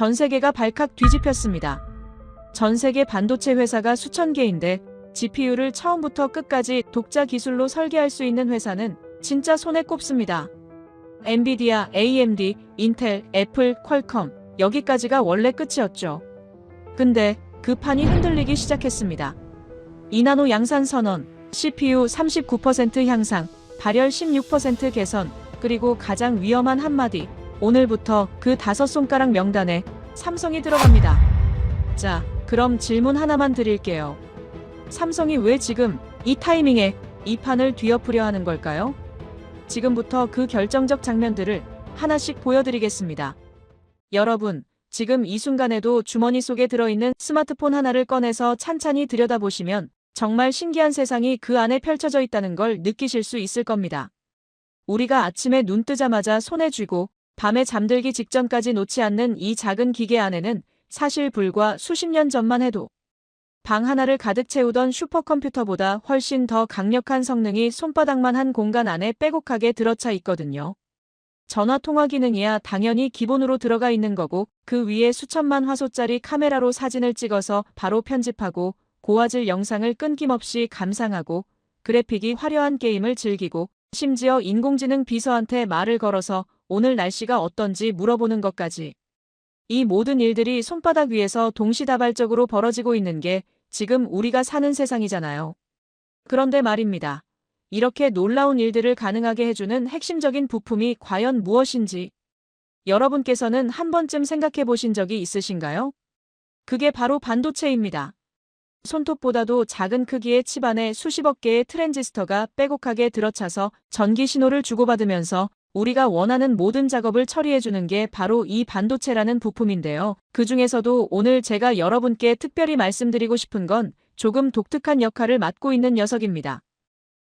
전 세계가 발칵 뒤집혔습니다. 전 세계 반도체 회사가 수천 개인데 GPU를 처음부터 끝까지 독자 기술로 설계할 수 있는 회사는 진짜 손에 꼽습니다. 엔비디아, AMD, 인텔, 애플, 퀄컴 여기까지가 원래 끝이었죠. 근데 그 판이 흔들리기 시작했습니다. 2나노 양산 선언, CPU 39% 향상, 발열 16% 개선, 그리고 가장 위험한 한마디, 오늘부터 그 5손가락 명단에 삼성이 들어갑니다. 자, 그럼 질문 하나만 드릴게요. 삼성이 왜 지금 이 타이밍에 이 판을 뒤엎으려 하는 걸까요? 지금부터 그 결정적 장면들을 하나씩 보여드리겠습니다. 여러분, 지금 이 순간에도 주머니 속에 들어있는 스마트폰 하나를 꺼내서 찬찬히 들여다보시면 정말 신기한 세상이 그 안에 펼쳐져 있다는 걸 느끼실 수 있을 겁니다. 우리가 아침에 눈 뜨자마자 손에 쥐고 밤에 잠들기 직전까지 놓지 않는 이 작은 기계 안에는 사실 불과 수십 년 전만 해도 방 하나를 가득 채우던 슈퍼컴퓨터보다 훨씬 더 강력한 성능이 손바닥만 한 공간 안에 빼곡하게 들어차 있거든요. 전화통화 기능이야 당연히 기본으로 들어가 있는 거고 그 위에 수천만 화소짜리 카메라로 사진을 찍어서 바로 편집하고 고화질 영상을 끊김없이 감상하고 그래픽이 화려한 게임을 즐기고 심지어 인공지능 비서한테 말을 걸어서 오늘 날씨가 어떤지 물어보는 것까지. 이 모든 일들이 손바닥 위에서 동시다발적으로 벌어지고 있는 게 지금 우리가 사는 세상이잖아요. 그런데 말입니다. 이렇게 놀라운 일들을 가능하게 해주는 핵심적인 부품이 과연 무엇인지 여러분께서는 한 번쯤 생각해 보신 적이 있으신가요? 그게 바로 반도체입니다. 손톱보다도 작은 크기의 칩 안에 수십억 개의 트랜지스터가 빼곡하게 들어차서 전기 신호를 주고받으면서 우리가 원하는 모든 작업을 처리해주는 게 바로 이 반도체라는 부품인데요. 그 중에서도 오늘 제가 여러분께 특별히 말씀드리고 싶은 건 조금 독특한 역할을 맡고 있는 녀석입니다.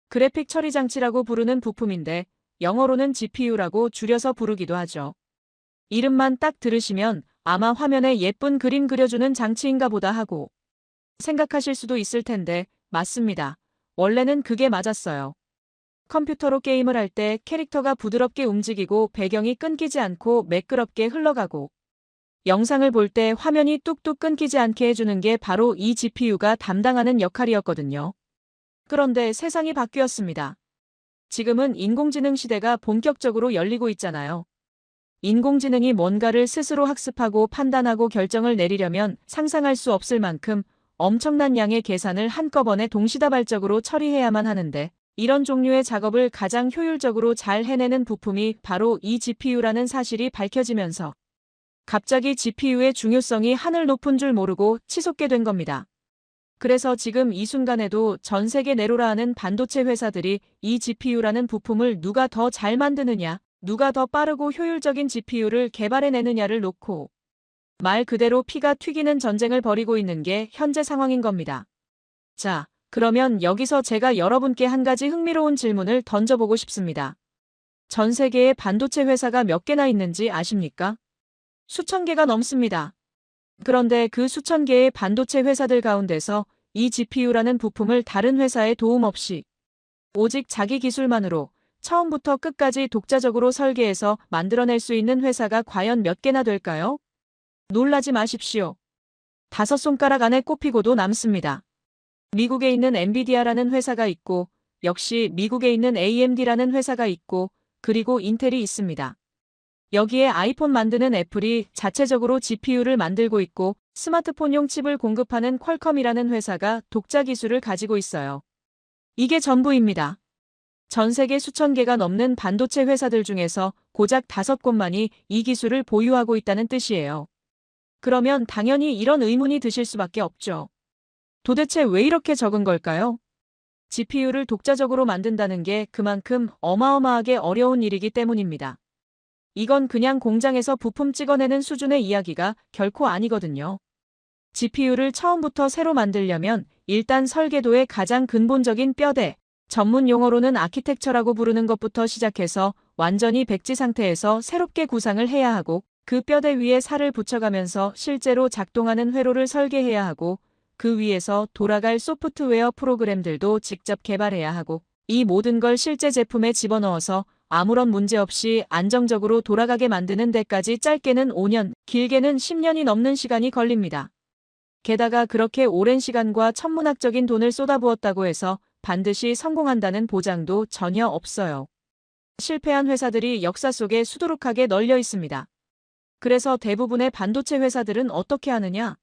그래픽 처리 장치라고 부르는 부품인데 영어로는 GPU라고 줄여서 부르기도 하죠. 이름만 딱 들으시면 아마 화면에 예쁜 그림 그려주는 장치인가 보다 하고 생각하실 수도 있을 텐데 맞습니다. 원래는 그게 맞았어요. 컴퓨터로 게임을 할 때 캐릭터가 부드럽게 움직이고 배경이 끊기지 않고 매끄럽게 흘러가고 영상을 볼 때 화면이 뚝뚝 끊기지 않게 해주는 게 바로 이 GPU가 담당하는 역할이었거든요. 그런데 세상이 바뀌었습니다. 지금은 인공지능 시대가 본격적으로 열리고 있잖아요. 인공지능이 뭔가를 스스로 학습하고 판단하고 결정을 내리려면 상상할 수 없을 만큼 엄청난 양의 계산을 한꺼번에 동시다발적으로 처리해야만 하는데 이런 종류의 작업을 가장 효율적으로 잘 해내는 부품이 바로 이 GPU라는 사실이 밝혀지면서 갑자기 GPU의 중요성이 하늘 높은 줄 모르고 치솟게 된 겁니다. 그래서 지금 이 순간에도 전 세계 내로라 하는 반도체 회사들이 이 GPU라는 부품을 누가 더 잘 만드느냐, 누가 더 빠르고 효율적인 GPU를 개발해내느냐를 놓고 말 그대로 피가 튀기는 전쟁을 벌이고 있는 게 현재 상황인 겁니다. 자, 그러면 여기서 제가 여러분께 한 가지 흥미로운 질문을 던져보고 싶습니다. 전 세계에 반도체 회사가 몇 개나 있는지 아십니까? 수천 개가 넘습니다. 그런데 그 수천 개의 반도체 회사들 가운데서 이 GPU라는 부품을 다른 회사의 도움 없이 오직 자기 기술만으로 처음부터 끝까지 독자적으로 설계해서 만들어낼 수 있는 회사가 과연 몇 개나 될까요? 놀라지 마십시오. 5손가락 안에 꼽히고도 남습니다. 미국에 있는 엔비디아라는 회사가 있고 역시 미국에 있는 AMD라는 회사가 있고 그리고 인텔이 있습니다. 여기에 아이폰 만드는 애플이 자체적으로 GPU를 만들고 있고 스마트폰용 칩을 공급하는 퀄컴이라는 회사가 독자 기술을 가지고 있어요. 이게 전부입니다. 전 세계 수천 개가 넘는 반도체 회사들 중에서 고작 5곳만이 이 기술을 보유하고 있다는 뜻이에요. 그러면 당연히 이런 의문이 드실 수밖에 없죠. 도대체 왜 이렇게 적은 걸까요? GPU를 독자적으로 만든다는 게 그만큼 어마어마하게 어려운 일이기 때문입니다. 이건 그냥 공장에서 부품 찍어내는 수준의 이야기가 결코 아니거든요. GPU를 처음부터 새로 만들려면 일단 설계도의 가장 근본적인 뼈대, 전문 용어로는 아키텍처라고 부르는 것부터 시작해서 완전히 백지 상태에서 새롭게 구상을 해야 하고 그 뼈대 위에 살을 붙여가면서 실제로 작동하는 회로를 설계해야 하고 그 위에서 돌아갈 소프트웨어 프로그램들도 직접 개발해야 하고 이 모든 걸 실제 제품에 집어넣어서 아무런 문제 없이 안정적으로 돌아가게 만드는 데까지 짧게는 5년, 길게는 10년이 넘는 시간이 걸립니다. 게다가 그렇게 오랜 시간과 천문학적인 돈을 쏟아부었다고 해서 반드시 성공한다는 보장도 전혀 없어요. 실패한 회사들이 역사 속에 수두룩하게 널려 있습니다. 그래서 대부분의 반도체 회사들은 어떻게 하느냐?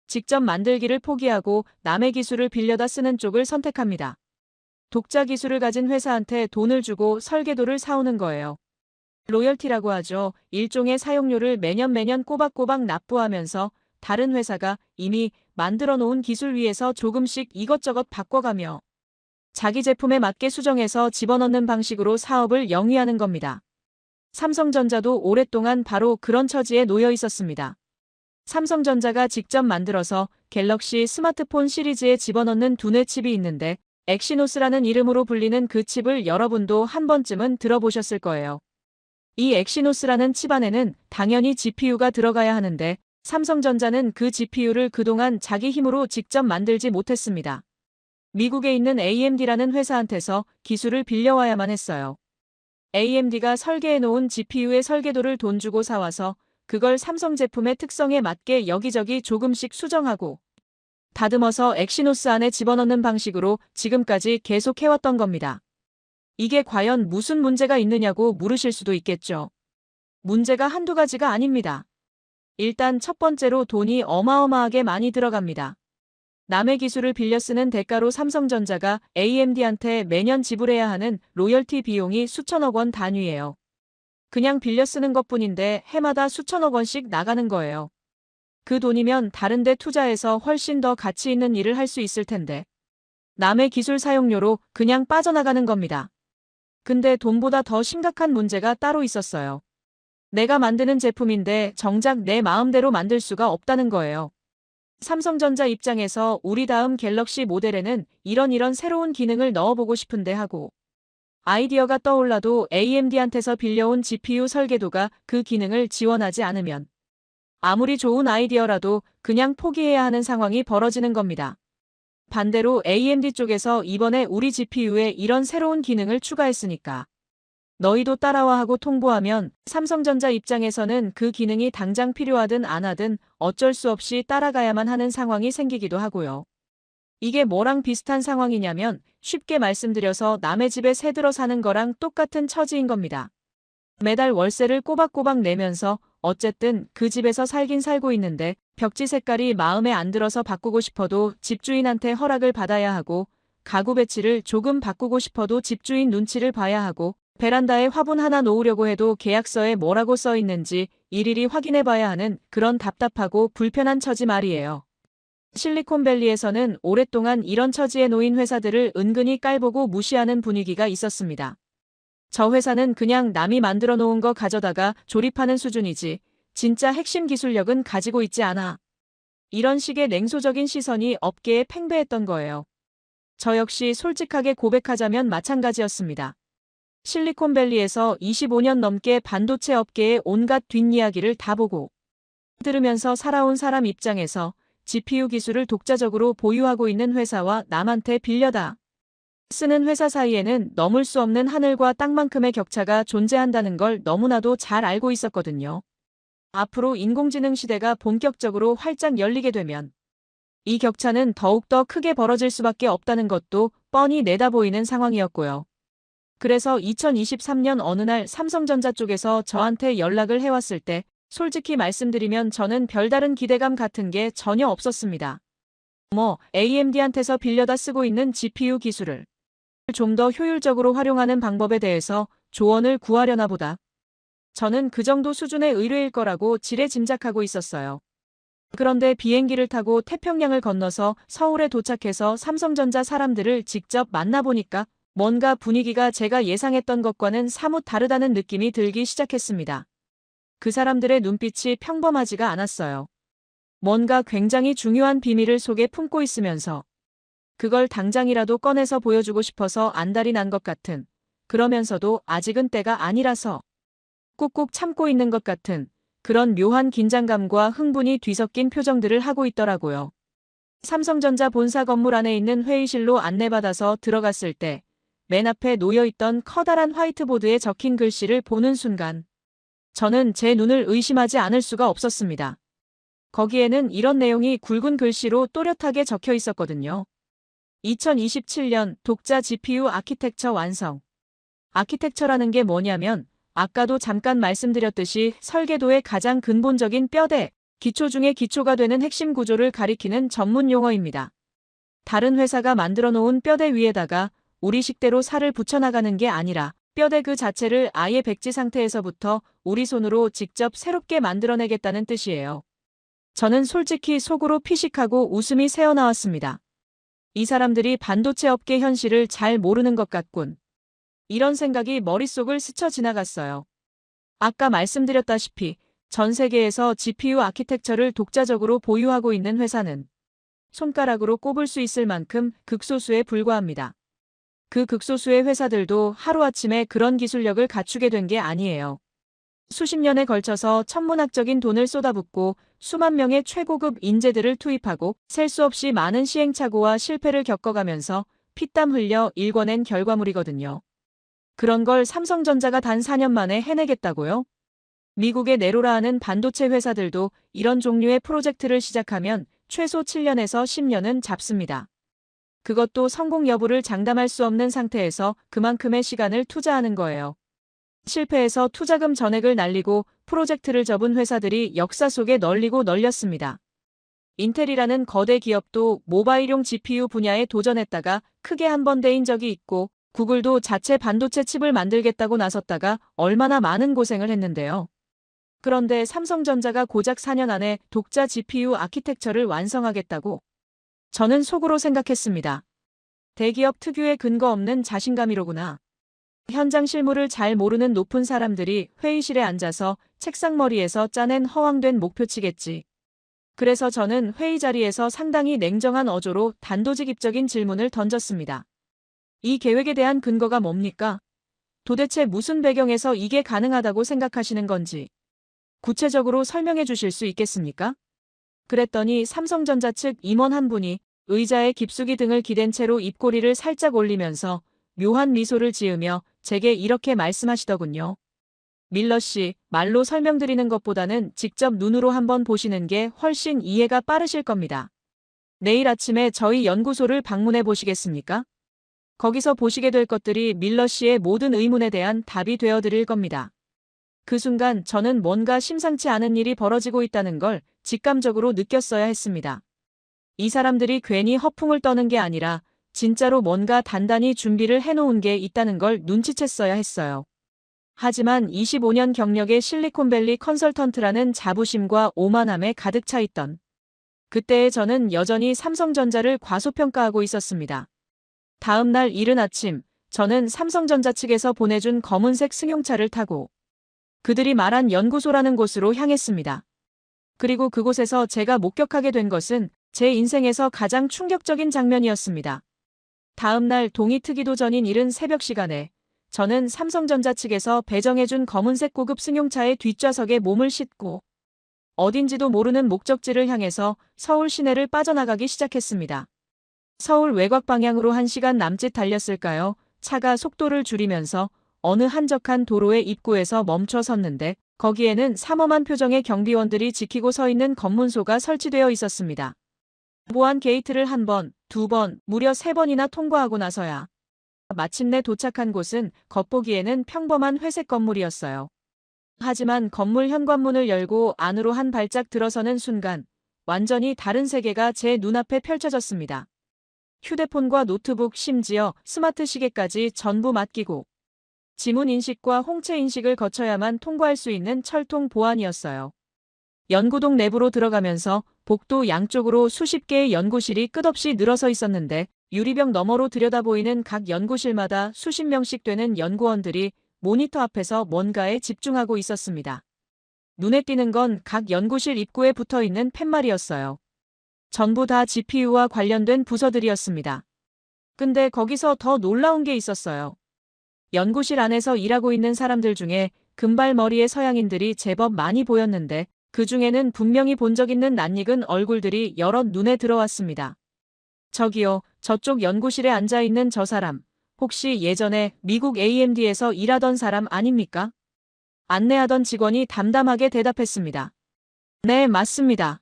직접 만들기를 포기하고 남의 기술을 빌려다 쓰는 쪽을 선택합니다. 독자 기술을 가진 회사한테 돈을 주고 설계도를 사오는 거예요. 로열티라고 하죠. 일종의 사용료를 매년 꼬박꼬박 납부하면서 다른 회사가 이미 만들어 놓은 기술 위에서 조금씩 이것저것 바꿔가며 자기 제품에 맞게 수정해서 집어넣는 방식으로 사업을 영위하는 겁니다. 삼성전자도 오랫동안 바로 그런 처지에 놓여 있었습니다. 삼성전자가 직접 만들어서 갤럭시 스마트폰 시리즈에 집어넣는 두뇌 칩이 있는데 엑시노스라는 이름으로 불리는 그 칩을 여러분도 한 번쯤은 들어보셨을 거예요. 이 엑시노스라는 칩 안에는 당연히 GPU가 들어가야 하는데 삼성전자는 그 GPU를 그동안 자기 힘으로 직접 만들지 못했습니다. 미국에 있는 AMD라는 회사한테서 기술을 빌려와야만 했어요. AMD가 설계해놓은 GPU의 설계도를 돈 주고 사와서 그걸 삼성 제품의 특성에 맞게 여기저기 조금씩 수정하고 다듬어서 엑시노스 안에 집어넣는 방식으로 지금까지 계속 해왔던 겁니다. 이게 과연 무슨 문제가 있느냐고 물으실 수도 있겠죠. 문제가 한두 가지가 아닙니다. 일단 첫 번째로 돈이 어마어마하게 많이 들어갑니다. 남의 기술을 빌려 쓰는 대가로 삼성전자가 AMD한테 매년 지불해야 하는 로열티 비용이 수천억 원 단위예요. 그냥 빌려 쓰는 것뿐인데 해마다 수천억 원씩 나가는 거예요. 그 돈이면 다른 데 투자해서 훨씬 더 가치 있는 일을 할 수 있을 텐데 남의 기술 사용료로 그냥 빠져나가는 겁니다. 근데 돈보다 더 심각한 문제가 따로 있었어요. 내가 만드는 제품인데 정작 내 마음대로 만들 수가 없다는 거예요. 삼성전자 입장에서 우리 다음 갤럭시 모델에는 이런 새로운 기능을 넣어보고 싶은데 하고 아이디어가 떠올라도 AMD한테서 빌려온 GPU 설계도가 그 기능을 지원하지 않으면 아무리 좋은 아이디어라도 그냥 포기해야 하는 상황이 벌어지는 겁니다. 반대로 AMD 쪽에서 이번에 우리 GPU에 이런 새로운 기능을 추가했으니까 너희도 따라와 하고 통보하면 삼성전자 입장에서는 그 기능이 당장 필요하든 안 하든 어쩔 수 없이 따라가야만 하는 상황이 생기기도 하고요. 이게 뭐랑 비슷한 상황이냐면 쉽게 말씀드려서 남의 집에 새들어 사는 거랑 똑같은 처지인 겁니다. 매달 월세를 꼬박꼬박 내면서 어쨌든 그 집에서 살긴 살고 있는데 벽지 색깔이 마음에 안 들어서 바꾸고 싶어도 집주인한테 허락을 받아야 하고 가구 배치를 조금 바꾸고 싶어도 집주인 눈치를 봐야 하고 베란다에 화분 하나 놓으려고 해도 계약서에 뭐라고 써 있는지 일일이 확인해 봐야 하는 그런 답답하고 불편한 처지 말이에요. 실리콘밸리에서는 오랫동안 이런 처지에 놓인 회사들을 은근히 깔보고 무시하는 분위기가 있었습니다. 저 회사는 그냥 남이 만들어 놓은 거 가져다가 조립하는 수준이지 진짜 핵심 기술력은 가지고 있지 않아. 이런 식의 냉소적인 시선이 업계에 팽배했던 거예요. 저 역시 솔직하게 고백하자면 마찬가지였습니다. 실리콘밸리에서 25년 넘게 반도체 업계의 온갖 뒷이야기를 다 보고 들으면서 살아온 사람 입장에서 GPU 기술을 독자적으로 보유하고 있는 회사와 남한테 빌려다 쓰는 회사 사이에는 넘을 수 없는 하늘과 땅만큼의 격차가 존재한다는 걸 너무나도 잘 알고 있었거든요. 앞으로 인공지능 시대가 본격적으로 활짝 열리게 되면 이 격차는 더욱더 크게 벌어질 수밖에 없다는 것도 뻔히 내다보이는 상황이었고요. 그래서 2023년 어느 날 삼성전자 쪽에서 저한테 연락을 해왔을 때 솔직히 말씀드리면 저는 별다른 기대감 같은 게 전혀 없었습니다. AMD한테서 빌려다 쓰고 있는 GPU 기술을 좀 더 효율적으로 활용하는 방법에 대해서 조언을 구하려나 보다. 저는 그 정도 수준의 의뢰일 거라고 지레 짐작하고 있었어요. 그런데 비행기를 타고 태평양을 건너서 서울에 도착해서 삼성전자 사람들을 직접 만나보니까 뭔가 분위기가 제가 예상했던 것과는 사뭇 다르다는 느낌이 들기 시작했습니다. 그 사람들의 눈빛이 평범하지가 않았어요. 뭔가 굉장히 중요한 비밀을 속에 품고 있으면서 그걸 당장이라도 꺼내서 보여주고 싶어서 안달이 난 것 같은, 그러면서도 아직은 때가 아니라서 꾹꾹 참고 있는 것 같은 그런 묘한 긴장감과 흥분이 뒤섞인 표정들을 하고 있더라고요. 삼성전자 본사 건물 안에 있는 회의실로 안내받아서 들어갔을 때 맨 앞에 놓여있던 커다란 화이트보드에 적힌 글씨를 보는 순간 저는 제 눈을 의심하지 않을 수가 없었습니다. 거기에는 이런 내용이 굵은 글씨로 또렷하게 적혀 있었거든요. 2027년 독자 GPU 아키텍처 완성. 아키텍처라는 게 뭐냐면 아까도 잠깐 말씀드렸듯이 설계도의 가장 근본적인 뼈대, 기초 중의 기초가 되는 핵심 구조를 가리키는 전문 용어입니다. 다른 회사가 만들어 놓은 뼈대 위에다가 우리 식대로 살을 붙여나가는 게 아니라 뼈대 그 자체를 아예 백지 상태에서부터 우리 손으로 직접 새롭게 만들어내겠다는 뜻이에요. 저는 솔직히 속으로 피식하고 웃음이 새어나왔습니다. 이 사람들이 반도체 업계 현실을 잘 모르는 것 같군. 이런 생각이 머릿속을 스쳐 지나갔어요. 아까 말씀드렸다시피 전 세계에서 GPU 아키텍처를 독자적으로 보유하고 있는 회사는 손가락으로 꼽을 수 있을 만큼 극소수에 불과합니다. 그 극소수의 회사들도 하루아침에 그런 기술력을 갖추게 된 게 아니에요. 수십 년에 걸쳐서 천문학적인 돈을 쏟아붓고 수만 명의 최고급 인재들을 투입하고 셀 수 없이 많은 시행착오와 실패를 겪어가면서 피땀 흘려 일궈낸 결과물이거든요. 그런 걸 삼성전자가 단 4년 만에 해내겠다고요? 미국의 네로라하는 반도체 회사들도 이런 종류의 프로젝트를 시작하면 최소 7년에서 10년은 잡습니다. 그것도 성공 여부를 장담할 수 없는 상태에서 그만큼의 시간을 투자하는 거예요. 실패해서 투자금 전액을 날리고 프로젝트를 접은 회사들이 역사 속에 널리고 널렸습니다. 인텔이라는 거대 기업도 모바일용 GPU 분야에 도전했다가 크게 한번 데인 적이 있고 구글도 자체 반도체 칩을 만들겠다고 나섰다가 얼마나 많은 고생을 했는데요. 그런데 삼성전자가 고작 4년 안에 독자 GPU 아키텍처를 완성하겠다고? 저는 속으로 생각했습니다. 대기업 특유의 근거 없는 자신감이로구나. 현장 실무를 잘 모르는 높은 사람들이 회의실에 앉아서 책상머리에서 짜낸 허황된 목표치겠지. 그래서 저는 회의 자리에서 상당히 냉정한 어조로 단도직입적인 질문을 던졌습니다. 이 계획에 대한 근거가 뭡니까? 도대체 무슨 배경에서 이게 가능하다고 생각하시는 건지 구체적으로 설명해 주실 수 있겠습니까? 그랬더니 삼성전자 측 임원 한 분이 의자에 깊숙이 등을 기댄 채로 입꼬리를 살짝 올리면서 묘한 미소를 지으며 제게 이렇게 말씀하시더군요. 밀러 씨, 말로 설명드리는 것보다는 직접 눈으로 한번 보시는 게 훨씬 이해가 빠르실 겁니다. 내일 아침에 저희 연구소를 방문해 보시겠습니까? 거기서 보시게 될 것들이 밀러 씨의 모든 의문에 대한 답이 되어드릴 겁니다. 그 순간 저는 뭔가 심상치 않은 일이 벌어지고 있다는 걸 직감적으로 느꼈어야 했습니다. 이 사람들이 괜히 허풍을 떠는 게 아니라 진짜로 뭔가 단단히 준비를 해놓은 게 있다는 걸 눈치챘어야 했어요. 하지만 25년 경력의 실리콘밸리 컨설턴트라는 자부심과 오만함에 가득 차 있던 그때의 저는 여전히 삼성전자를 과소평가하고 있었습니다. 다음 날 이른 아침, 저는 삼성전자 측에서 보내준 검은색 승용차를 타고 그들이 말한 연구소라는 곳으로 향했습니다. 그리고 그곳에서 제가 목격하게 된 것은 제 인생에서 가장 충격적인 장면이었습니다. 다음 날 동이 트기도 전인 이른 새벽 시간에 저는 삼성전자 측에서 배정해준 검은색 고급 승용차의 뒷좌석에 몸을 싣고 어딘지도 모르는 목적지를 향해서 서울 시내를 빠져나가기 시작했습니다. 서울 외곽 방향으로 1시간 남짓 달렸을까요? 차가 속도를 줄이면서 어느 한적한 도로의 입구에서 멈춰 섰는데 거기에는 삼엄한 표정의 경비원들이 지키고 서 있는 검문소가 설치되어 있었습니다. 보안 게이트를 1번, 2번, 무려 3번이나 통과하고 나서야 마침내 도착한 곳은 겉보기에는 평범한 회색 건물이었어요. 하지만 건물 현관문을 열고 안으로 한 발짝 들어서는 순간 완전히 다른 세계가 제 눈앞에 펼쳐졌습니다. 휴대폰과 노트북 심지어 스마트 시계까지 전부 맡기고 지문 인식과 홍채 인식을 거쳐야만 통과할 수 있는 철통 보안이었어요. 연구동 내부로 들어가면서 복도 양쪽으로 수십 개의 연구실이 끝없이 늘어서 있었는데 유리병 너머로 들여다보이는 각 연구실마다 수십 명씩 되는 연구원들이 모니터 앞에서 뭔가에 집중하고 있었습니다. 눈에 띄는 건 각 연구실 입구에 붙어있는 팻말이었어요. 전부 다 GPU와 관련된 부서들이었습니다. 근데 거기서 더 놀라운 게 있었어요. 연구실 안에서 일하고 있는 사람들 중에 금발머리의 서양인들이 제법 많이 보였는데 그 중에는 분명히 본 적 있는 낯익은 얼굴들이 여럿 눈에 들어왔습니다. 저기요, 저쪽 연구실에 앉아있는 저 사람, 혹시 예전에 미국 AMD에서 일하던 사람 아닙니까? 안내하던 직원이 담담하게 대답했습니다. 네, 맞습니다.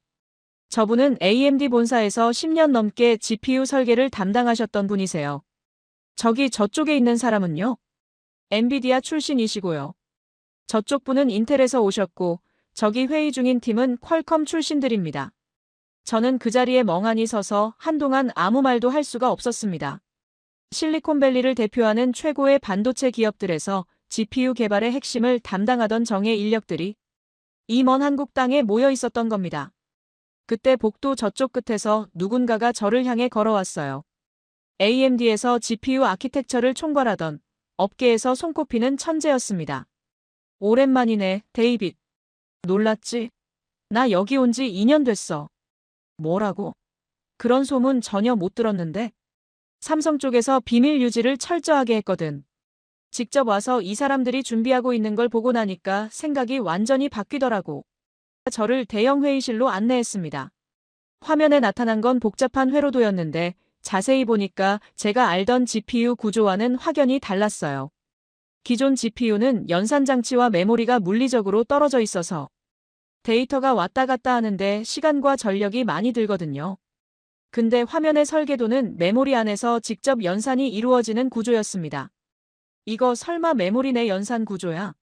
저분은 AMD 본사에서 10년 넘게 GPU 설계를 담당하셨던 분이세요. 저기 저쪽에 있는 사람은요? 엔비디아 출신이시고요. 저쪽 분은 인텔에서 오셨고, 저기 회의 중인 팀은 퀄컴 출신들입니다. 저는 그 자리에 멍하니 서서 한동안 아무 말도 할 수가 없었습니다. 실리콘밸리를 대표하는 최고의 반도체 기업들에서 GPU 개발의 핵심을 담당하던 정예 인력들이 이 먼 한국 땅에 모여 있었던 겁니다. 그때 복도 저쪽 끝에서 누군가가 저를 향해 걸어왔어요. AMD에서 GPU 아키텍처를 총괄하던 업계에서 손꼽히는 천재였습니다. 오랜만이네, 데이빗. 놀랐지? 나 여기 온 지 2년 됐어. 뭐라고? 그런 소문 전혀 못 들었는데? 삼성 쪽에서 비밀 유지를 철저하게 했거든. 직접 와서 이 사람들이 준비하고 있는 걸 보고 나니까 생각이 완전히 바뀌더라고. 저를 대형 회의실로 안내했습니다. 화면에 나타난 건 복잡한 회로도였는데 자세히 보니까 제가 알던 GPU 구조와는 확연히 달랐어요. 기존 GPU는 연산장치와 메모리가 물리적으로 떨어져 있어서 데이터가 왔다 갔다 하는데 시간과 전력이 많이 들거든요. 근데 화면의 설계도는 메모리 안에서 직접 연산이 이루어지는 구조였습니다. 이거 설마 메모리 내 연산 구조야?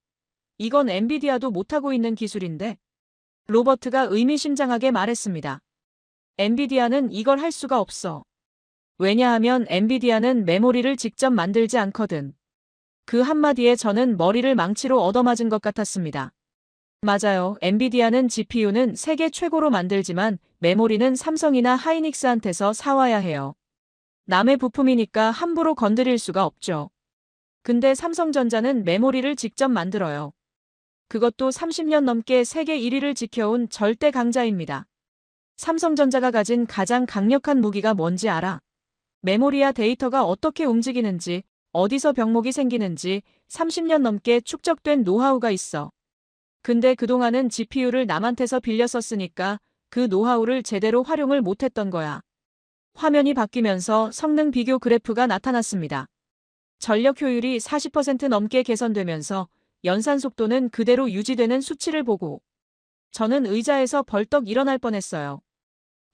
이건 엔비디아도 못하고 있는 기술인데? 로버트가 의미심장하게 말했습니다. 엔비디아는 이걸 할 수가 없어. 왜냐하면 엔비디아는 메모리를 직접 만들지 않거든. 그 한마디에 저는 머리를 망치로 얻어맞은 것 같았습니다. 맞아요. 엔비디아는 GPU는 세계 최고로 만들지만 메모리는 삼성이나 하이닉스한테서 사와야 해요. 남의 부품이니까 함부로 건드릴 수가 없죠. 근데 삼성전자는 메모리를 직접 만들어요. 그것도 30년 넘게 세계 1위를 지켜온 절대 강자입니다. 삼성전자가 가진 가장 강력한 무기가 뭔지 알아? 메모리와 데이터가 어떻게 움직이는지, 어디서 병목이 생기는지 30년 넘게 축적된 노하우가 있어. 근데 그동안은 GPU를 남한테서 빌려 썼으니까 그 노하우를 제대로 활용을 못했던 거야. 화면이 바뀌면서 성능 비교 그래프가 나타났습니다. 전력 효율이 40% 넘게 개선되면서 연산 속도는 그대로 유지되는 수치를 보고 저는 의자에서 벌떡 일어날 뻔했어요.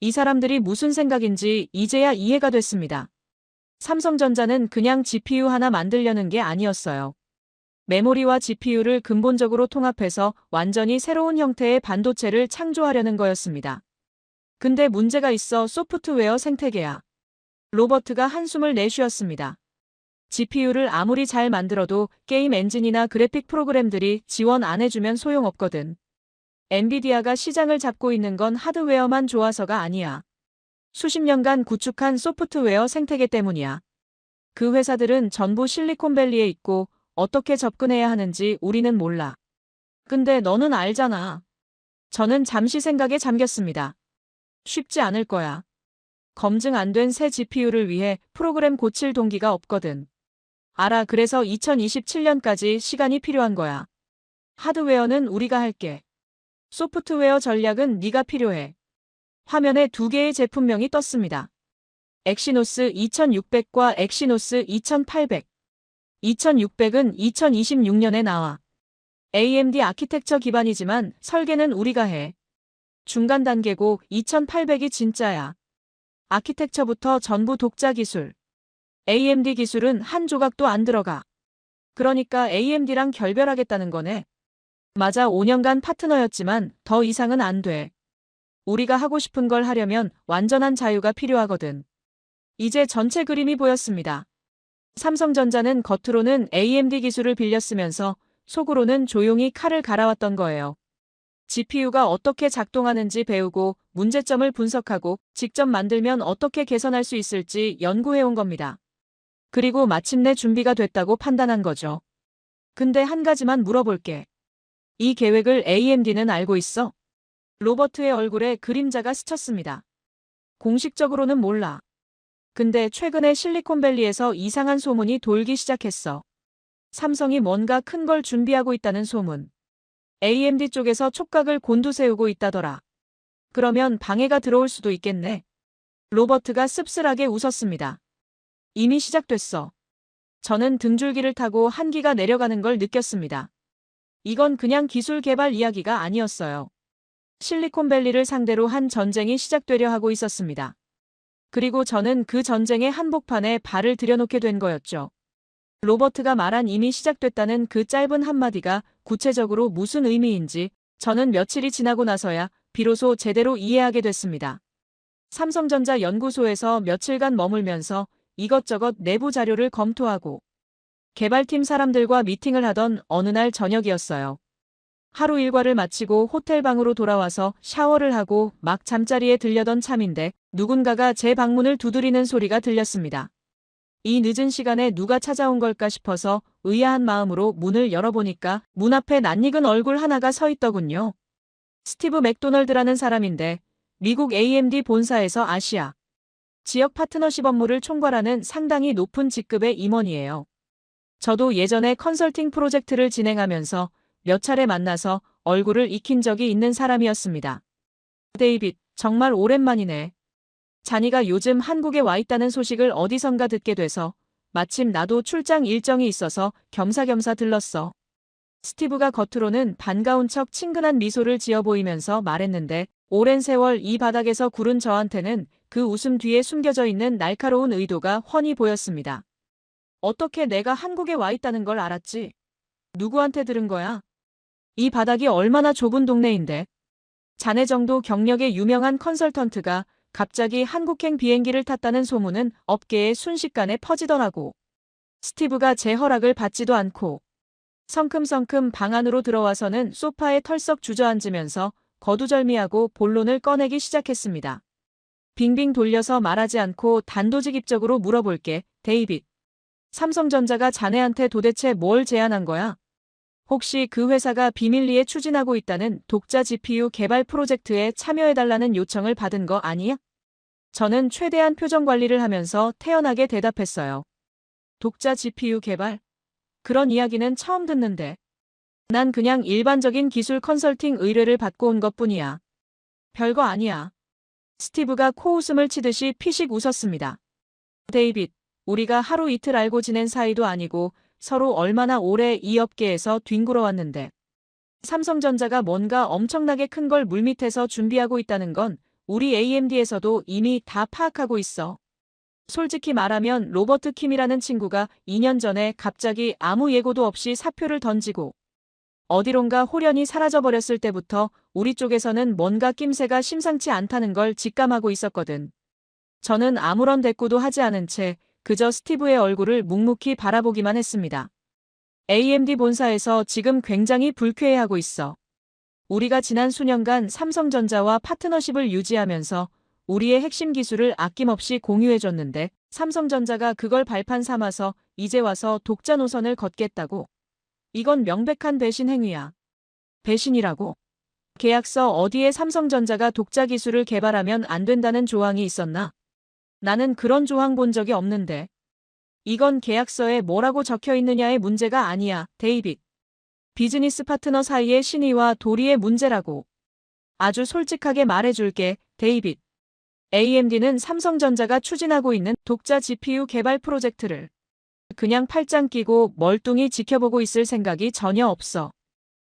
이 사람들이 무슨 생각인지 이제야 이해가 됐습니다. 삼성전자는 그냥 GPU 하나 만들려는 게 아니었어요. 메모리와 GPU를 근본적으로 통합해서 완전히 새로운 형태의 반도체를 창조하려는 거였습니다. 근데 문제가 있어. 소프트웨어 생태계야. 로버트가 한숨을 내쉬었습니다. GPU를 아무리 잘 만들어도 게임 엔진이나 그래픽 프로그램들이 지원 안 해주면 소용없거든. 엔비디아가 시장을 잡고 있는 건 하드웨어만 좋아서가 아니야. 수십 년간 구축한 소프트웨어 생태계 때문이야. 그 회사들은 전부 실리콘밸리에 있고 어떻게 접근해야 하는지 우리는 몰라. 근데 너는 알잖아. 저는 잠시 생각에 잠겼습니다. 쉽지 않을 거야. 검증 안 된 새 GPU를 위해 프로그램 고칠 동기가 없거든. 알아. 그래서 2027년까지 시간이 필요한 거야. 하드웨어는 우리가 할게. 소프트웨어 전략은 네가 필요해. 화면에 두 개의 제품명이 떴습니다. 엑시노스 2600과 엑시노스 2800. 2600은 2026년에 나와. AMD 아키텍처 기반이지만 설계는 우리가 해. 중간 단계고 2800이 진짜야. 아키텍처부터 전부 독자 기술. AMD 기술은 한 조각도 안 들어가. 그러니까 AMD랑 결별하겠다는 거네. 맞아. 5년간 파트너였지만 더 이상은 안 돼. 우리가 하고 싶은 걸 하려면 완전한 자유가 필요하거든. 이제 전체 그림이 보였습니다. 삼성전자는 겉으로는 AMD 기술을 빌려 쓰면서 속으로는 조용히 칼을 갈아왔던 거예요. GPU가 어떻게 작동하는지 배우고 문제점을 분석하고 직접 만들면 어떻게 개선할 수 있을지 연구해온 겁니다. 그리고 마침내 준비가 됐다고 판단한 거죠. 근데 한 가지만 물어볼게. 이 계획을 AMD는 알고 있어? 로버트의 얼굴에 그림자가 스쳤습니다. 공식적으로는 몰라. 근데 최근에 실리콘밸리에서 이상한 소문이 돌기 시작했어. 삼성이 뭔가 큰 걸 준비하고 있다는 소문. AMD 쪽에서 촉각을 곤두세우고 있다더라. 그러면 방해가 들어올 수도 있겠네. 로버트가 씁쓸하게 웃었습니다. 이미 시작됐어. 저는 등줄기를 타고 한기가 내려가는 걸 느꼈습니다. 이건 그냥 기술 개발 이야기가 아니었어요. 실리콘밸리를 상대로 한 전쟁이 시작되려 하고 있었습니다. 그리고 저는 그 전쟁의 한복판에 발을 들여놓게 된 거였죠. 로버트가 말한 이미 시작됐다는 그 짧은 한마디가 구체적으로 무슨 의미인지 저는 며칠이 지나고 나서야 비로소 제대로 이해하게 됐습니다. 삼성전자 연구소에서 며칠간 머물면서 이것저것 내부 자료를 검토하고 개발팀 사람들과 미팅을 하던 어느 날 저녁이었어요. 하루 일과를 마치고 호텔방으로 돌아와서 샤워를 하고 막 잠자리에 들려던 참인데 누군가가 제 방문을 두드리는 소리가 들렸습니다. 이 늦은 시간에 누가 찾아온 걸까 싶어서 의아한 마음으로 문을 열어보니까 문 앞에 낯익은 얼굴 하나가 서 있더군요. 스티브 맥도널드라는 사람인데 미국 AMD 본사에서 아시아 지역 파트너십 업무를 총괄하는 상당히 높은 직급의 임원이에요. 저도 예전에 컨설팅 프로젝트를 진행하면서 몇 차례 만나서 얼굴을 익힌 적이 있는 사람이었습니다. 데이빗, 정말 오랜만이네. 자니가 요즘 한국에 와 있다는 소식을 어디선가 듣게 돼서 마침 나도 출장 일정이 있어서 겸사겸사 들렀어. 스티브가 겉으로는 반가운 척 친근한 미소를 지어 보이면서 말했는데 오랜 세월 이 바닥에서 구른 저한테는 그 웃음 뒤에 숨겨져 있는 날카로운 의도가 훤히 보였습니다. 어떻게 내가 한국에 와 있다는 걸 알았지? 누구한테 들은 거야? 이 바닥이 얼마나 좁은 동네인데. 자네 정도 경력의 유명한 컨설턴트가 갑자기 한국행 비행기를 탔다는 소문은 업계에 순식간에 퍼지더라고. 스티브가 제 허락을 받지도 않고 성큼성큼 방 안으로 들어와서는 소파에 털썩 주저앉으면서 거두절미하고 본론을 꺼내기 시작했습니다. 빙빙 돌려서 말하지 않고 단도직입적으로 물어볼게, 데이빗. 삼성전자가 자네한테 도대체 뭘 제안한 거야? 혹시 그 회사가 비밀리에 추진하고 있다는 독자 GPU 개발 프로젝트에 참여해달라는 요청을 받은 거 아니야? 저는 최대한 표정 관리를 하면서 태연하게 대답했어요. 독자 GPU 개발? 그런 이야기는 처음 듣는데. 난 그냥 일반적인 기술 컨설팅 의뢰를 받고 온 것뿐이야. 별거 아니야. 스티브가 코웃음을 치듯이 피식 웃었습니다. 데이빗, 우리가 하루 이틀 알고 지낸 사이도 아니고 서로 얼마나 오래 이 업계에서 뒹굴어 왔는데. 삼성전자가 뭔가 엄청나게 큰 걸 물밑에서 준비하고 있다는 건 우리 AMD에서도 이미 다 파악하고 있어. 솔직히 말하면 로버트 킴이라는 친구가 2년 전에 갑자기 아무 예고도 없이 사표를 던지고 어디론가 홀연히 사라져버렸을 때부터 우리 쪽에서는 뭔가 낌새가 심상치 않다는 걸 직감하고 있었거든. 저는 아무런 대꾸도 하지 않은 채 그저 스티브의 얼굴을 묵묵히 바라보기만 했습니다. AMD 본사에서 지금 굉장히 불쾌해하고 있어. 우리가 지난 수년간 삼성전자와 파트너십을 유지하면서 우리의 핵심 기술을 아낌없이 공유해줬는데 삼성전자가 그걸 발판 삼아서 이제 와서 독자 노선을 걷겠다고. 이건 명백한 배신 행위야. 배신이라고? 계약서 어디에 삼성전자가 독자 기술을 개발하면 안 된다는 조항이 있었나? 나는 그런 조항 본 적이 없는데. 이건 계약서에 뭐라고 적혀 있느냐의 문제가 아니야, 데이빗. 비즈니스 파트너 사이의 신의와 도리의 문제라고. 아주 솔직하게 말해줄게, 데이빗. AMD는 삼성전자가 추진하고 있는 독자 GPU 개발 프로젝트를 그냥 팔짱 끼고 멀뚱히 지켜보고 있을 생각이 전혀 없어.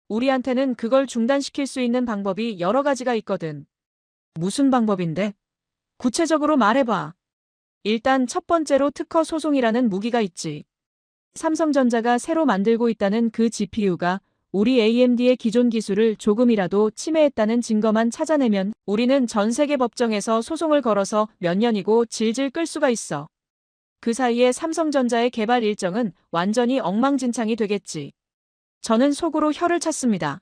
우리한테는 그걸 중단시킬 수 있는 방법이 여러 가지가 있거든. 무슨 방법인데? 구체적으로 말해봐. 일단 첫 번째로 특허 소송이라는 무기가 있지. 삼성전자가 새로 만들고 있다는 그 GPU가 우리 AMD의 기존 기술을 조금이라도 침해했다는 증거만 찾아내면 우리는 전 세계 법정에서 소송을 걸어서 몇 년이고 질질 끌 수가 있어. 그 사이에 삼성전자의 개발 일정은 완전히 엉망진창이 되겠지. 저는 속으로 혀를 찼습니다.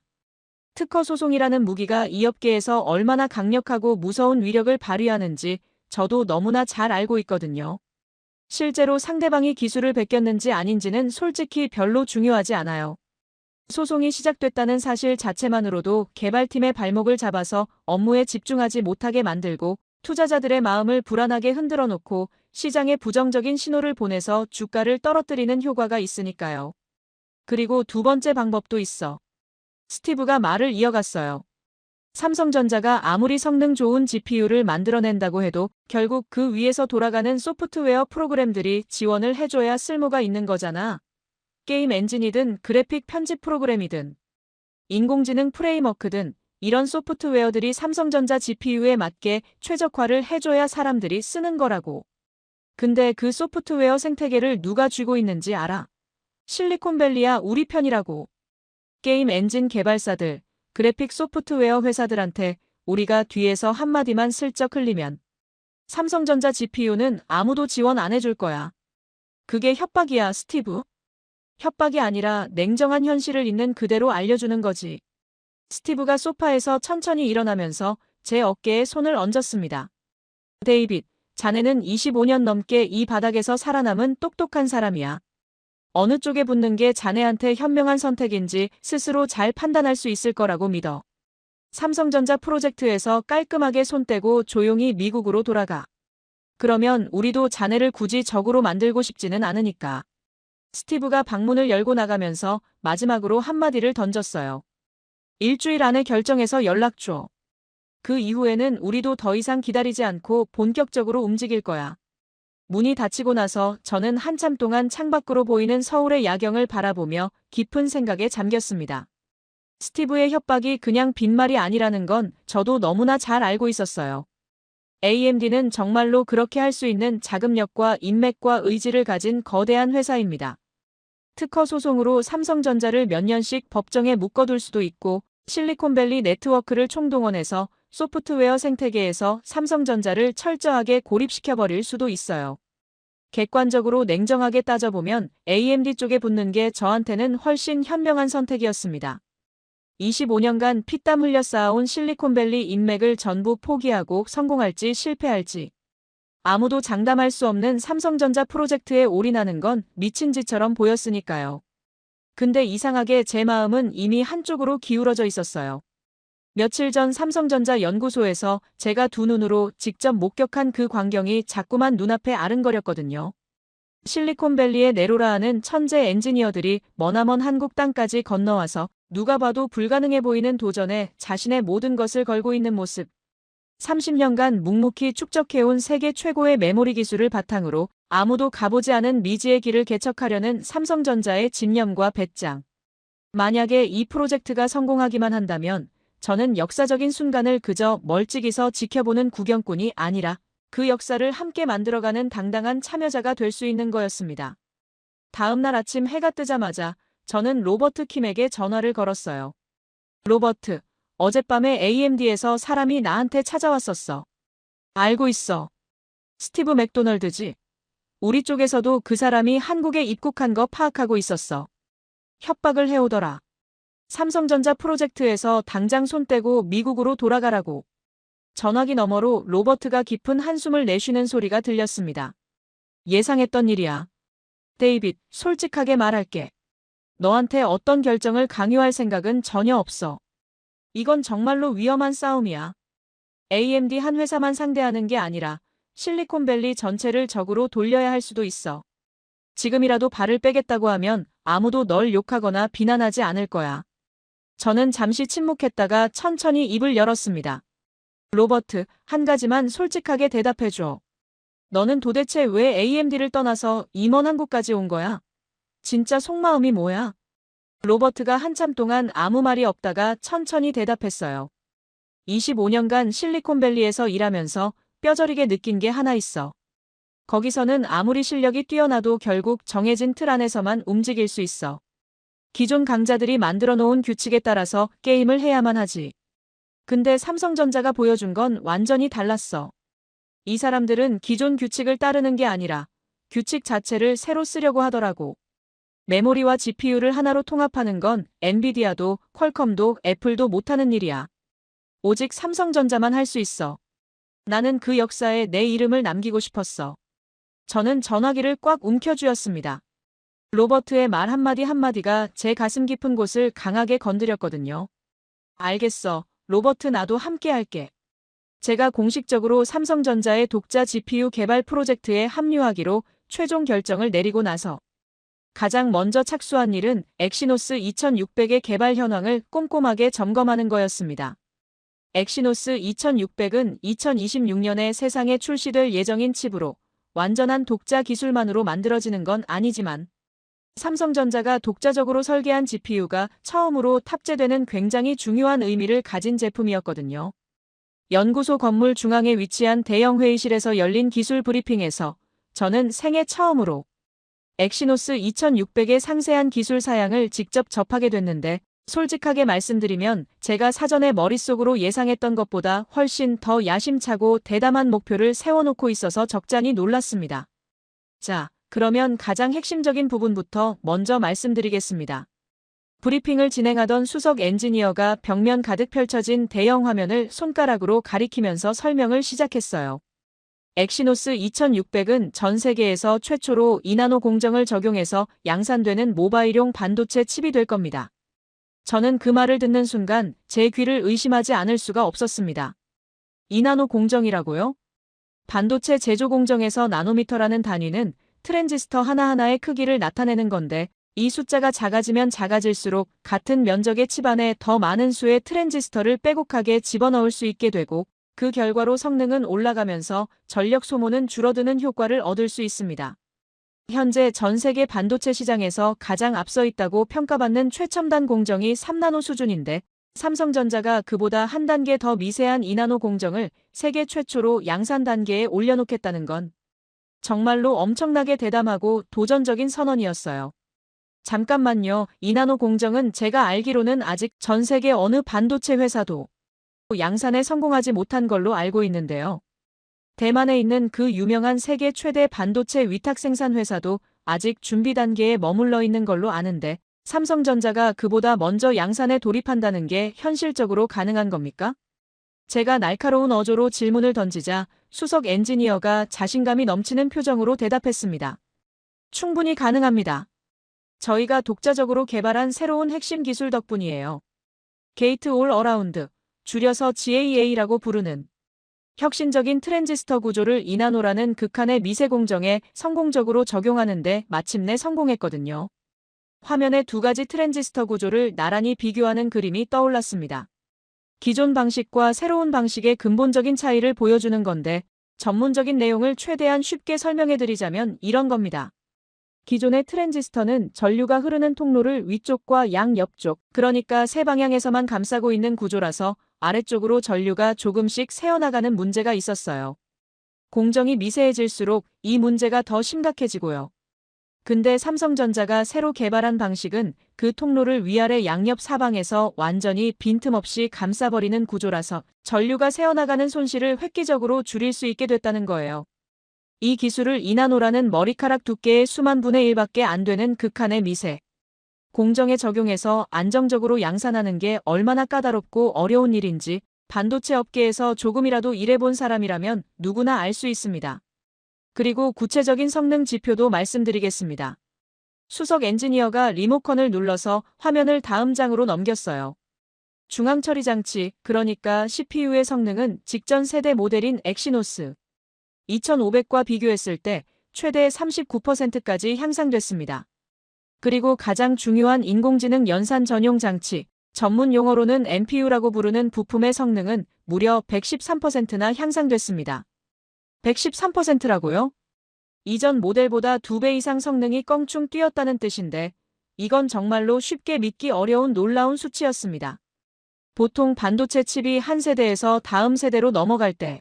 특허 소송이라는 무기가 이 업계에서 얼마나 강력하고 무서운 위력을 발휘하는지 저도 너무나 잘 알고 있거든요. 실제로 상대방이 기술을 베꼈는지 아닌지는 솔직히 별로 중요하지 않아요. 소송이 시작됐다는 사실 자체만으로도 개발팀의 발목을 잡아서 업무에 집중하지 못하게 만들고 투자자들의 마음을 불안하게 흔들어 놓고 시장에 부정적인 신호를 보내서 주가를 떨어뜨리는 효과가 있으니까요. 그리고 두 번째 방법도 있어. 스티브가 말을 이어갔어요. 삼성전자가 아무리 성능 좋은 GPU를 만들어낸다고 해도 결국 그 위에서 돌아가는 소프트웨어 프로그램들이 지원을 해줘야 쓸모가 있는 거잖아. 게임 엔진이든 그래픽 편집 프로그램이든 인공지능 프레임워크든 이런 소프트웨어들이 삼성전자 GPU에 맞게 최적화를 해줘야 사람들이 쓰는 거라고. 근데 그 소프트웨어 생태계를 누가 쥐고 있는지 알아? 실리콘밸리야 우리 편이라고. 게임 엔진 개발사들, 그래픽 소프트웨어 회사들한테 우리가 뒤에서 한마디만 슬쩍 흘리면 삼성전자 GPU는 아무도 지원 안 해줄 거야. 그게 협박이야, 스티브. 협박이 아니라 냉정한 현실을 있는 그대로 알려주는 거지. 스티브가 소파에서 천천히 일어나면서 제 어깨에 손을 얹었습니다. 데이빗, 자네는 25년 넘게 이 바닥에서 살아남은 똑똑한 사람이야. 어느 쪽에 붙는 게 자네한테 현명한 선택인지 스스로 잘 판단할 수 있을 거라고 믿어. 삼성전자 프로젝트에서 깔끔하게 손 떼고 조용히 미국으로 돌아가. 그러면 우리도 자네를 굳이 적으로 만들고 싶지는 않으니까. 스티브가 방문을 열고 나가면서 마지막으로 한마디를 던졌어요. 일주일 안에 결정해서 연락 줘. 그 이후에는 우리도 더 이상 기다리지 않고 본격적으로 움직일 거야. 문이 닫히고 나서 저는 한참 동안 창밖으로 보이는 서울의 야경을 바라보며 깊은 생각에 잠겼습니다. 스티브의 협박이 그냥 빈말이 아니라는 건 저도 너무나 잘 알고 있었어요. AMD는 정말로 그렇게 할 수 있는 자금력과 인맥과 의지를 가진 거대한 회사입니다. 특허 소송으로 삼성전자를 몇 년씩 법정에 묶어둘 수도 있고 실리콘밸리 네트워크를 총동원해서 소프트웨어 생태계에서 삼성전자를 철저하게 고립시켜버릴 수도 있어요. 객관적으로 냉정하게 따져보면 AMD 쪽에 붙는 게 저한테는 훨씬 현명한 선택이었습니다. 25년간 피땀 흘려 쌓아온 실리콘밸리 인맥을 전부 포기하고 성공할지 실패할지 아무도 장담할 수 없는 삼성전자 프로젝트에 올인하는 건 미친 짓처럼 보였으니까요. 근데 이상하게 제 마음은 이미 한쪽으로 기울어져 있었어요. 며칠 전 삼성전자 연구소에서 제가 두 눈으로 직접 목격한 그 광경이 자꾸만 눈앞에 아른거렸거든요. 실리콘밸리의 네로라 하는 천재 엔지니어들이 머나먼 한국 땅까지 건너와서 누가 봐도 불가능해 보이는 도전에 자신의 모든 것을 걸고 있는 모습. 30년간 묵묵히 축적해온 세계 최고의 메모리 기술을 바탕으로 아무도 가보지 않은 미지의 길을 개척하려는 삼성전자의 집념과 배짱. 만약에 이 프로젝트가 성공하기만 한다면 저는 역사적인 순간을 그저 멀찍이서 지켜보는 구경꾼이 아니라 그 역사를 함께 만들어가는 당당한 참여자가 될 수 있는 거였습니다. 다음 날 아침 해가 뜨자마자 저는 로버트 킴에게 전화를 걸었어요. 로버트, 어젯밤에 AMD에서 사람이 나한테 찾아왔었어. 알고 있어. 스티브 맥도널드지. 우리 쪽에서도 그 사람이 한국에 입국한 거 파악하고 있었어. 협박을 해오더라. 삼성전자 프로젝트에서 당장 손 떼고 미국으로 돌아가라고. 전화기 너머로 로버트가 깊은 한숨을 내쉬는 소리가 들렸습니다. 예상했던 일이야. 데이빗, 솔직하게 말할게. 너한테 어떤 결정을 강요할 생각은 전혀 없어. 이건 정말로 위험한 싸움이야. AMD 한 회사만 상대하는 게 아니라 실리콘밸리 전체를 적으로 돌려야 할 수도 있어. 지금이라도 발을 빼겠다고 하면 아무도 널 욕하거나 비난하지 않을 거야. 저는 잠시 침묵했다가 천천히 입을 열었습니다. 로버트, 한 가지만 솔직하게 대답해줘. 너는 도대체 왜 AMD를 떠나서 임원 한국까지 온 거야? 진짜 속마음이 뭐야? 로버트가 한참 동안 아무 말이 없다가 천천히 대답했어요. 25년간 실리콘밸리에서 일하면서 뼈저리게 느낀 게 하나 있어. 거기서는 아무리 실력이 뛰어나도 결국 정해진 틀 안에서만 움직일 수 있어. 기존 강자들이 만들어 놓은 규칙에 따라서 게임을 해야만 하지. 근데 삼성전자가 보여준 건 완전히 달랐어. 이 사람들은 기존 규칙을 따르는 게 아니라 규칙 자체를 새로 쓰려고 하더라고. 메모리와 GPU를 하나로 통합하는 건 엔비디아도 퀄컴도 애플도 못하는 일이야. 오직 삼성전자만 할 수 있어. 나는 그 역사에 내 이름을 남기고 싶었어. 저는 전화기를 꽉 움켜쥐었습니다. 로버트의 말 한마디 한마디가 제 가슴 깊은 곳을 강하게 건드렸거든요. 알겠어. 로버트, 나도 함께 할게. 제가 공식적으로 삼성전자의 독자 GPU 개발 프로젝트에 합류하기로 최종 결정을 내리고 나서 가장 먼저 착수한 일은 엑시노스 2600의 개발 현황을 꼼꼼하게 점검하는 거였습니다. 엑시노스 2600은 2026년에 세상에 출시될 예정인 칩으로 완전한 독자 기술만으로 만들어지는 건 아니지만 삼성전자가 독자적으로 설계한 GPU가 처음으로 탑재되는 굉장히 중요한 의미를 가진 제품이었거든요. 연구소 건물 중앙에 위치한 대형 회의실에서 열린 기술 브리핑에서 저는 생애 처음으로 엑시노스 2600의 상세한 기술 사양을 직접 접하게 됐는데 솔직하게 말씀드리면 제가 사전에 머릿속으로 예상했던 것보다 훨씬 더 야심차고 대담한 목표를 세워놓고 있어서 적잖이 놀랐습니다. 자, 그러면 가장 핵심적인 부분부터 먼저 말씀드리겠습니다. 브리핑을 진행하던 수석 엔지니어가 벽면 가득 펼쳐진 대형 화면을 손가락으로 가리키면서 설명을 시작했어요. 엑시노스 2600은 전 세계에서 최초로 2나노 공정을 적용해서 양산되는 모바일용 반도체 칩이 될 겁니다. 저는 그 말을 듣는 순간 제 귀를 의심하지 않을 수가 없었습니다. 2나노 공정이라고요? 반도체 제조 공정에서 나노미터라는 단위는 트랜지스터 하나하나의 크기를 나타내는 건데 이 숫자가 작아지면 작아질수록 같은 면적의 칩 안에 더 많은 수의 트랜지스터를 빼곡하게 집어넣을 수 있게 되고 그 결과로 성능은 올라가면서 전력 소모는 줄어드는 효과를 얻을 수 있습니다. 현재 전 세계 반도체 시장에서 가장 앞서 있다고 평가받는 최첨단 공정이 3나노 수준인데 삼성전자가 그보다 한 단계 더 미세한 2나노 공정을 세계 최초로 양산 단계에 올려놓겠다는 건 정말로 엄청나게 대담하고 도전적인 선언이었어요. 잠깐만요. 2나노 공정은 제가 알기로는 아직 전 세계 어느 반도체 회사도 양산에 성공하지 못한 걸로 알고 있는데요. 대만에 있는 그 유명한 세계 최대 반도체 위탁 생산 회사도 아직 준비 단계에 머물러 있는 걸로 아는데 삼성전자가 그보다 먼저 양산에 돌입한다는 게 현실적으로 가능한 겁니까? 제가 날카로운 어조로 질문을 던지자 수석 엔지니어가 자신감이 넘치는 표정으로 대답했습니다. 충분히 가능합니다. 저희가 독자적으로 개발한 새로운 핵심 기술 덕분이에요. 게이트 올 어라운드, 줄여서 GAA라고 부르는 혁신적인 트랜지스터 구조를 2나노라는 극한의 미세 공정에 성공적으로 적용하는데 마침내 성공했거든요. 화면에 두 가지 트랜지스터 구조를 나란히 비교하는 그림이 떠올랐습니다. 기존 방식과 새로운 방식의 근본적인 차이를 보여주는 건데 전문적인 내용을 최대한 쉽게 설명해드리자면 이런 겁니다. 기존의 트랜지스터는 전류가 흐르는 통로를 위쪽과 양옆쪽, 그러니까 세 방향에서만 감싸고 있는 구조라서 아래쪽으로 전류가 조금씩 새어나가는 문제가 있었어요. 공정이 미세해질수록 이 문제가 더 심각해지고요. 근데 삼성전자가 새로 개발한 방식은 그 통로를 위아래 양옆 사방에서 완전히 빈틈없이 감싸버리는 구조라서 전류가 새어나가는 손실을 획기적으로 줄일 수 있게 됐다는 거예요. 이 기술을 2나노라는 머리카락 두께의 수만 분의 1밖에 안 되는 극한의 미세 공정에 적용해서 안정적으로 양산하는 게 얼마나 까다롭고 어려운 일인지 반도체 업계에서 조금이라도 일해본 사람이라면 누구나 알 수 있습니다. 그리고 구체적인 성능 지표도 말씀드리겠습니다. 수석 엔지니어가 리모컨을 눌러서 화면을 다음 장으로 넘겼어요. 중앙 처리 장치, 그러니까 CPU의 성능은 직전 세대 모델인 엑시노스 2500과 비교했을 때 최대 39%까지 향상됐습니다. 그리고 가장 중요한 인공지능 연산 전용 장치, 전문 용어로는 NPU라고 부르는 부품의 성능은 무려 113%나 향상됐습니다. 113%라고요? 이전 모델보다 2배 이상 성능이 껑충 뛰었다는 뜻인데 이건 정말로 쉽게 믿기 어려운 놀라운 수치였습니다. 보통 반도체 칩이 한 세대에서 다음 세대로 넘어갈 때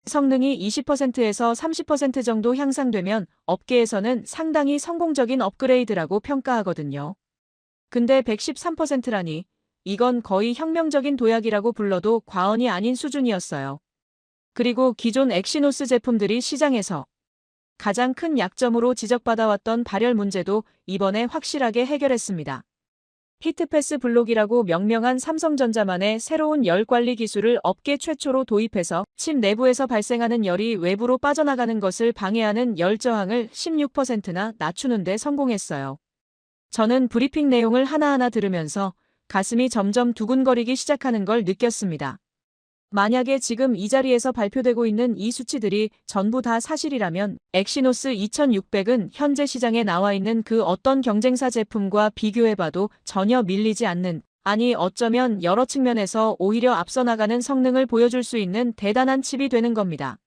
성능이 20%에서 30% 정도 향상되면 업계에서는 상당히 성공적인 업그레이드라고 평가하거든요. 근데 113%라니 이건 거의 혁명적인 도약이라고 불러도 과언이 아닌 수준이었어요. 그리고 기존 엑시노스 제품들이 시장에서 가장 큰 약점으로 지적받아왔던 발열 문제도 이번에 확실하게 해결했습니다. 히트패스 블록이라고 명명한 삼성전자만의 새로운 열 관리 기술을 업계 최초로 도입해서 칩 내부에서 발생하는 열이 외부로 빠져나가는 것을 방해하는 열 저항을 16%나 낮추는 데 성공했어요. 저는 브리핑 내용을 하나하나 들으면서 가슴이 점점 두근거리기 시작하는 걸 느꼈습니다. 만약에 지금 이 자리에서 발표되고 있는 이 수치들이 전부 다 사실이라면 엑시노스 2600은 현재 시장에 나와 있는 그 어떤 경쟁사 제품과 비교해봐도 전혀 밀리지 않는 아니 어쩌면 여러 측면에서 오히려 앞서 나가는 성능을 보여줄 수 있는 대단한 칩이 되는 겁니다.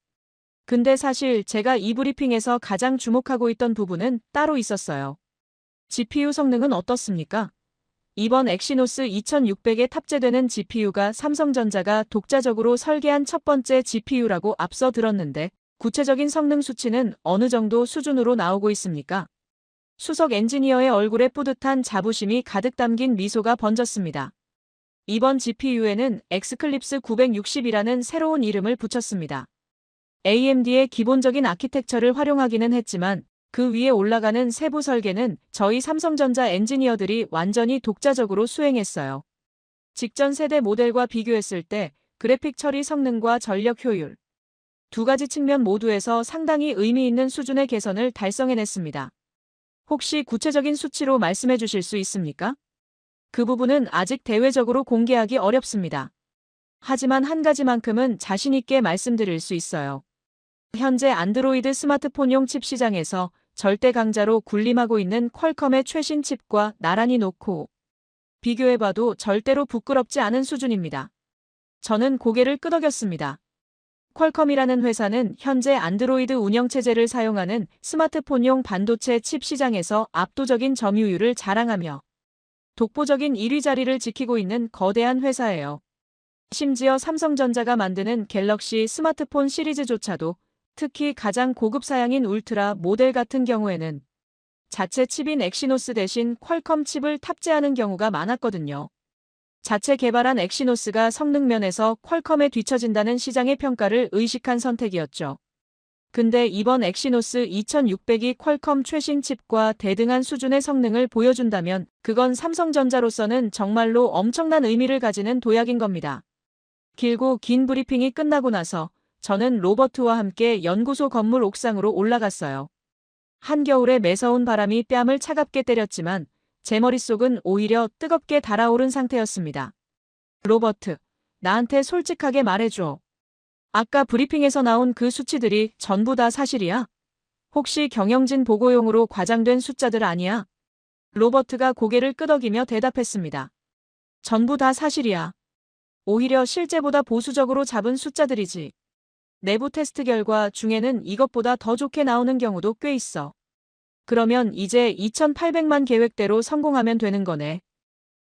근데 사실 제가 이 브리핑에서 가장 주목하고 있던 부분은 따로 있었어요. GPU 성능은 어떻습니까? 이번 엑시노스 2600에 탑재되는 GPU가 삼성전자가 독자적으로 설계한 첫 번째 GPU라고 앞서 들었는데 구체적인 성능 수치는 어느 정도 수준으로 나오고 있습니까? 수석 엔지니어의 얼굴에 뿌듯한 자부심이 가득 담긴 미소가 번졌습니다. 이번 GPU에는 엑스클립스 960이라는 새로운 이름을 붙였습니다. AMD의 기본적인 아키텍처를 활용하기는 했지만 그 위에 올라가는 세부 설계는 저희 삼성전자 엔지니어들이 완전히 독자적으로 수행했어요. 직전 세대 모델과 비교했을 때 그래픽 처리 성능과 전력 효율, 두 가지 측면 모두에서 상당히 의미 있는 수준의 개선을 달성해냈습니다. 혹시 구체적인 수치로 말씀해 주실 수 있습니까? 그 부분은 아직 대외적으로 공개하기 어렵습니다. 하지만 한 가지만큼은 자신 있게 말씀드릴 수 있어요. 현재 안드로이드 스마트폰용 칩 시장에서 절대 강자로 군림하고 있는 퀄컴의 최신 칩과 나란히 놓고 비교해봐도 절대로 부끄럽지 않은 수준입니다. 저는 고개를 끄덕였습니다. 퀄컴이라는 회사는 현재 안드로이드 운영체제를 사용하는 스마트폰용 반도체 칩 시장에서 압도적인 점유율을 자랑하며 독보적인 1위 자리를 지키고 있는 거대한 회사예요. 심지어 삼성전자가 만드는 갤럭시 스마트폰 시리즈조차도 특히 가장 고급 사양인 울트라 모델 같은 경우에는 자체 칩인 엑시노스 대신 퀄컴 칩을 탑재하는 경우가 많았거든요. 자체 개발한 엑시노스가 성능 면에서 퀄컴에 뒤처진다는 시장의 평가를 의식한 선택이었죠. 근데 이번 엑시노스 2600이 퀄컴 최신 칩과 대등한 수준의 성능을 보여준다면 그건 삼성전자로서는 정말로 엄청난 의미를 가지는 도약인 겁니다. 길고 긴 브리핑이 끝나고 나서 저는 로버트와 함께 연구소 건물 옥상으로 올라갔어요. 한겨울에 매서운 바람이 뺨을 차갑게 때렸지만 제 머릿속은 오히려 뜨겁게 달아오른 상태였습니다. 로버트, 나한테 솔직하게 말해줘. 아까 브리핑에서 나온 그 수치들이 전부 다 사실이야? 혹시 경영진 보고용으로 과장된 숫자들 아니야? 로버트가 고개를 끄덕이며 대답했습니다. 전부 다 사실이야. 오히려 실제보다 보수적으로 잡은 숫자들이지. 내부 테스트 결과 중에는 이것보다 더 좋게 나오는 경우도 꽤 있어. 그러면 이제 2800만 계획대로 성공하면 되는 거네.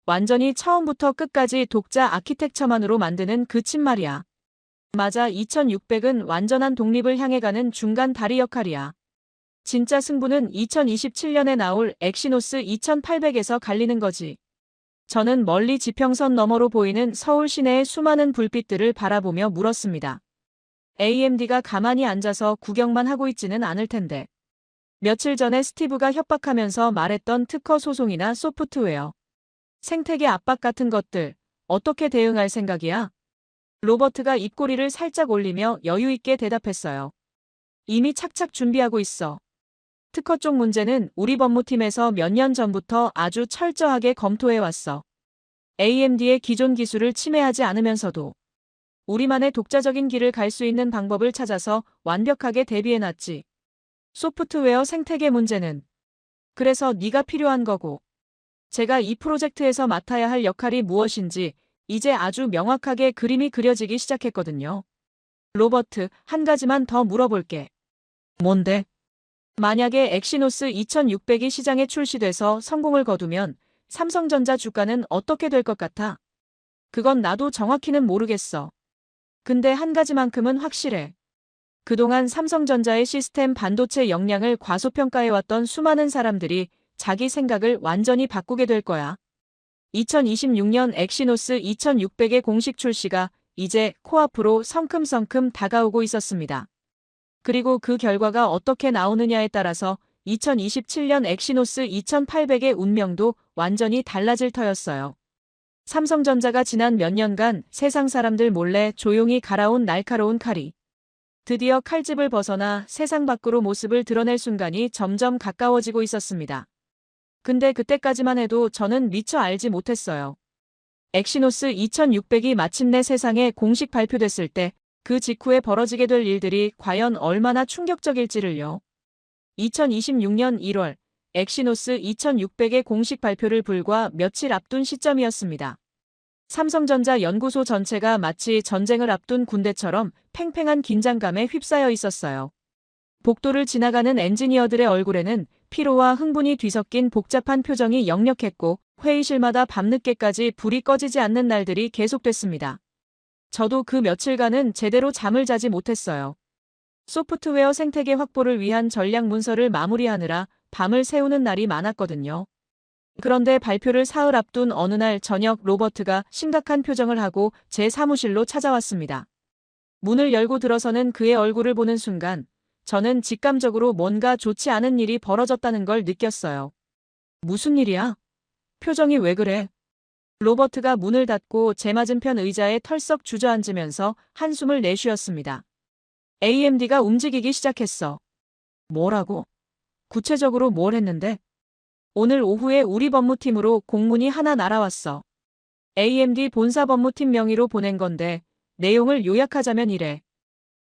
완전히 처음부터 끝까지 독자 아키텍처만으로 만드는 그 칩 말이야. 맞아, 2600은 완전한 독립을 향해 가는 중간 다리 역할이야. 진짜 승부는 2027년에 나올 엑시노스 2800에서 갈리는 거지. 저는 멀리 지평선 너머로 보이는 서울 시내의 수많은 불빛들을 바라보며 물었습니다. AMD가 가만히 앉아서 구경만 하고 있지는 않을 텐데. 며칠 전에 스티브가 협박하면서 말했던 특허 소송이나 소프트웨어, 생태계 압박 같은 것들 어떻게 대응할 생각이야? 로버트가 입꼬리를 살짝 올리며 여유 있게 대답했어요. 이미 착착 준비하고 있어. 특허 쪽 문제는 우리 법무팀에서 몇 년 전부터 아주 철저하게 검토해왔어. AMD의 기존 기술을 침해하지 않으면서도 우리만의 독자적인 길을 갈 수 있는 방법을 찾아서 완벽하게 대비해놨지. 소프트웨어 생태계 문제는 그래서 네가 필요한 거고 제가 이 프로젝트에서 맡아야 할 역할이 무엇인지 이제 아주 명확하게 그림이 그려지기 시작했거든요. 로버트, 한 가지만 더 물어볼게. 뭔데? 만약에 엑시노스 2600이 시장에 출시돼서 성공을 거두면 삼성전자 주가는 어떻게 될 것 같아? 그건 나도 정확히는 모르겠어. 근데 한 가지만큼은 확실해. 그동안 삼성전자의 시스템 반도체 역량을 과소평가해왔던 수많은 사람들이 자기 생각을 완전히 바꾸게 될 거야. 2026년 엑시노스 2600의 공식 출시가 이제 코앞으로 성큼성큼 다가오고 있었습니다. 그리고 그 결과가 어떻게 나오느냐에 따라서 2027년 엑시노스 2800의 운명도 완전히 달라질 터였어요. 삼성전자가 지난 몇 년간 세상 사람들 몰래 조용히 갈아온 날카로운 칼이 드디어 칼집을 벗어나 세상 밖으로 모습을 드러낼 순간이 점점 가까워지고 있었습니다. 근데 그때까지만 해도 저는 미처 알지 못했어요. 엑시노스 2600이 마침내 세상에 공식 발표됐을 때 그 직후에 벌어지게 될 일들이 과연 얼마나 충격적일지를요. 2026년 1월 엑시노스 2600의 공식 발표를 불과 며칠 앞둔 시점이었습니다. 삼성전자 연구소 전체가 마치 전쟁을 앞둔 군대처럼 팽팽한 긴장감에 휩싸여 있었어요. 복도를 지나가는 엔지니어들의 얼굴에는 피로와 흥분이 뒤섞인 복잡한 표정이 역력했고 회의실마다 밤늦게까지 불이 꺼지지 않는 날들이 계속됐습니다. 저도 그 며칠간은 제대로 잠을 자지 못했어요. 소프트웨어 생태계 확보를 위한 전략 문서를 마무리하느라 밤을 새우는 날이 많았거든요. 그런데 발표를 사흘 앞둔 어느 날 저녁 로버트가 심각한 표정을 하고 제 사무실로 찾아왔습니다. 문을 열고 들어서는 그의 얼굴을 보는 순간 저는 직감적으로 뭔가 좋지 않은 일이 벌어졌다는 걸 느꼈어요. 무슨 일이야? 표정이 왜 그래? 로버트가 문을 닫고 제 맞은편 의자에 털썩 주저앉으면서 한숨을 내쉬었습니다. AMD가 움직이기 시작했어. 뭐라고? 구체적으로 뭘 했는데? 오늘 오후에 우리 법무팀으로 공문이 하나 날아왔어. AMD 본사 법무팀 명의로 보낸 건데 내용을 요약하자면 이래.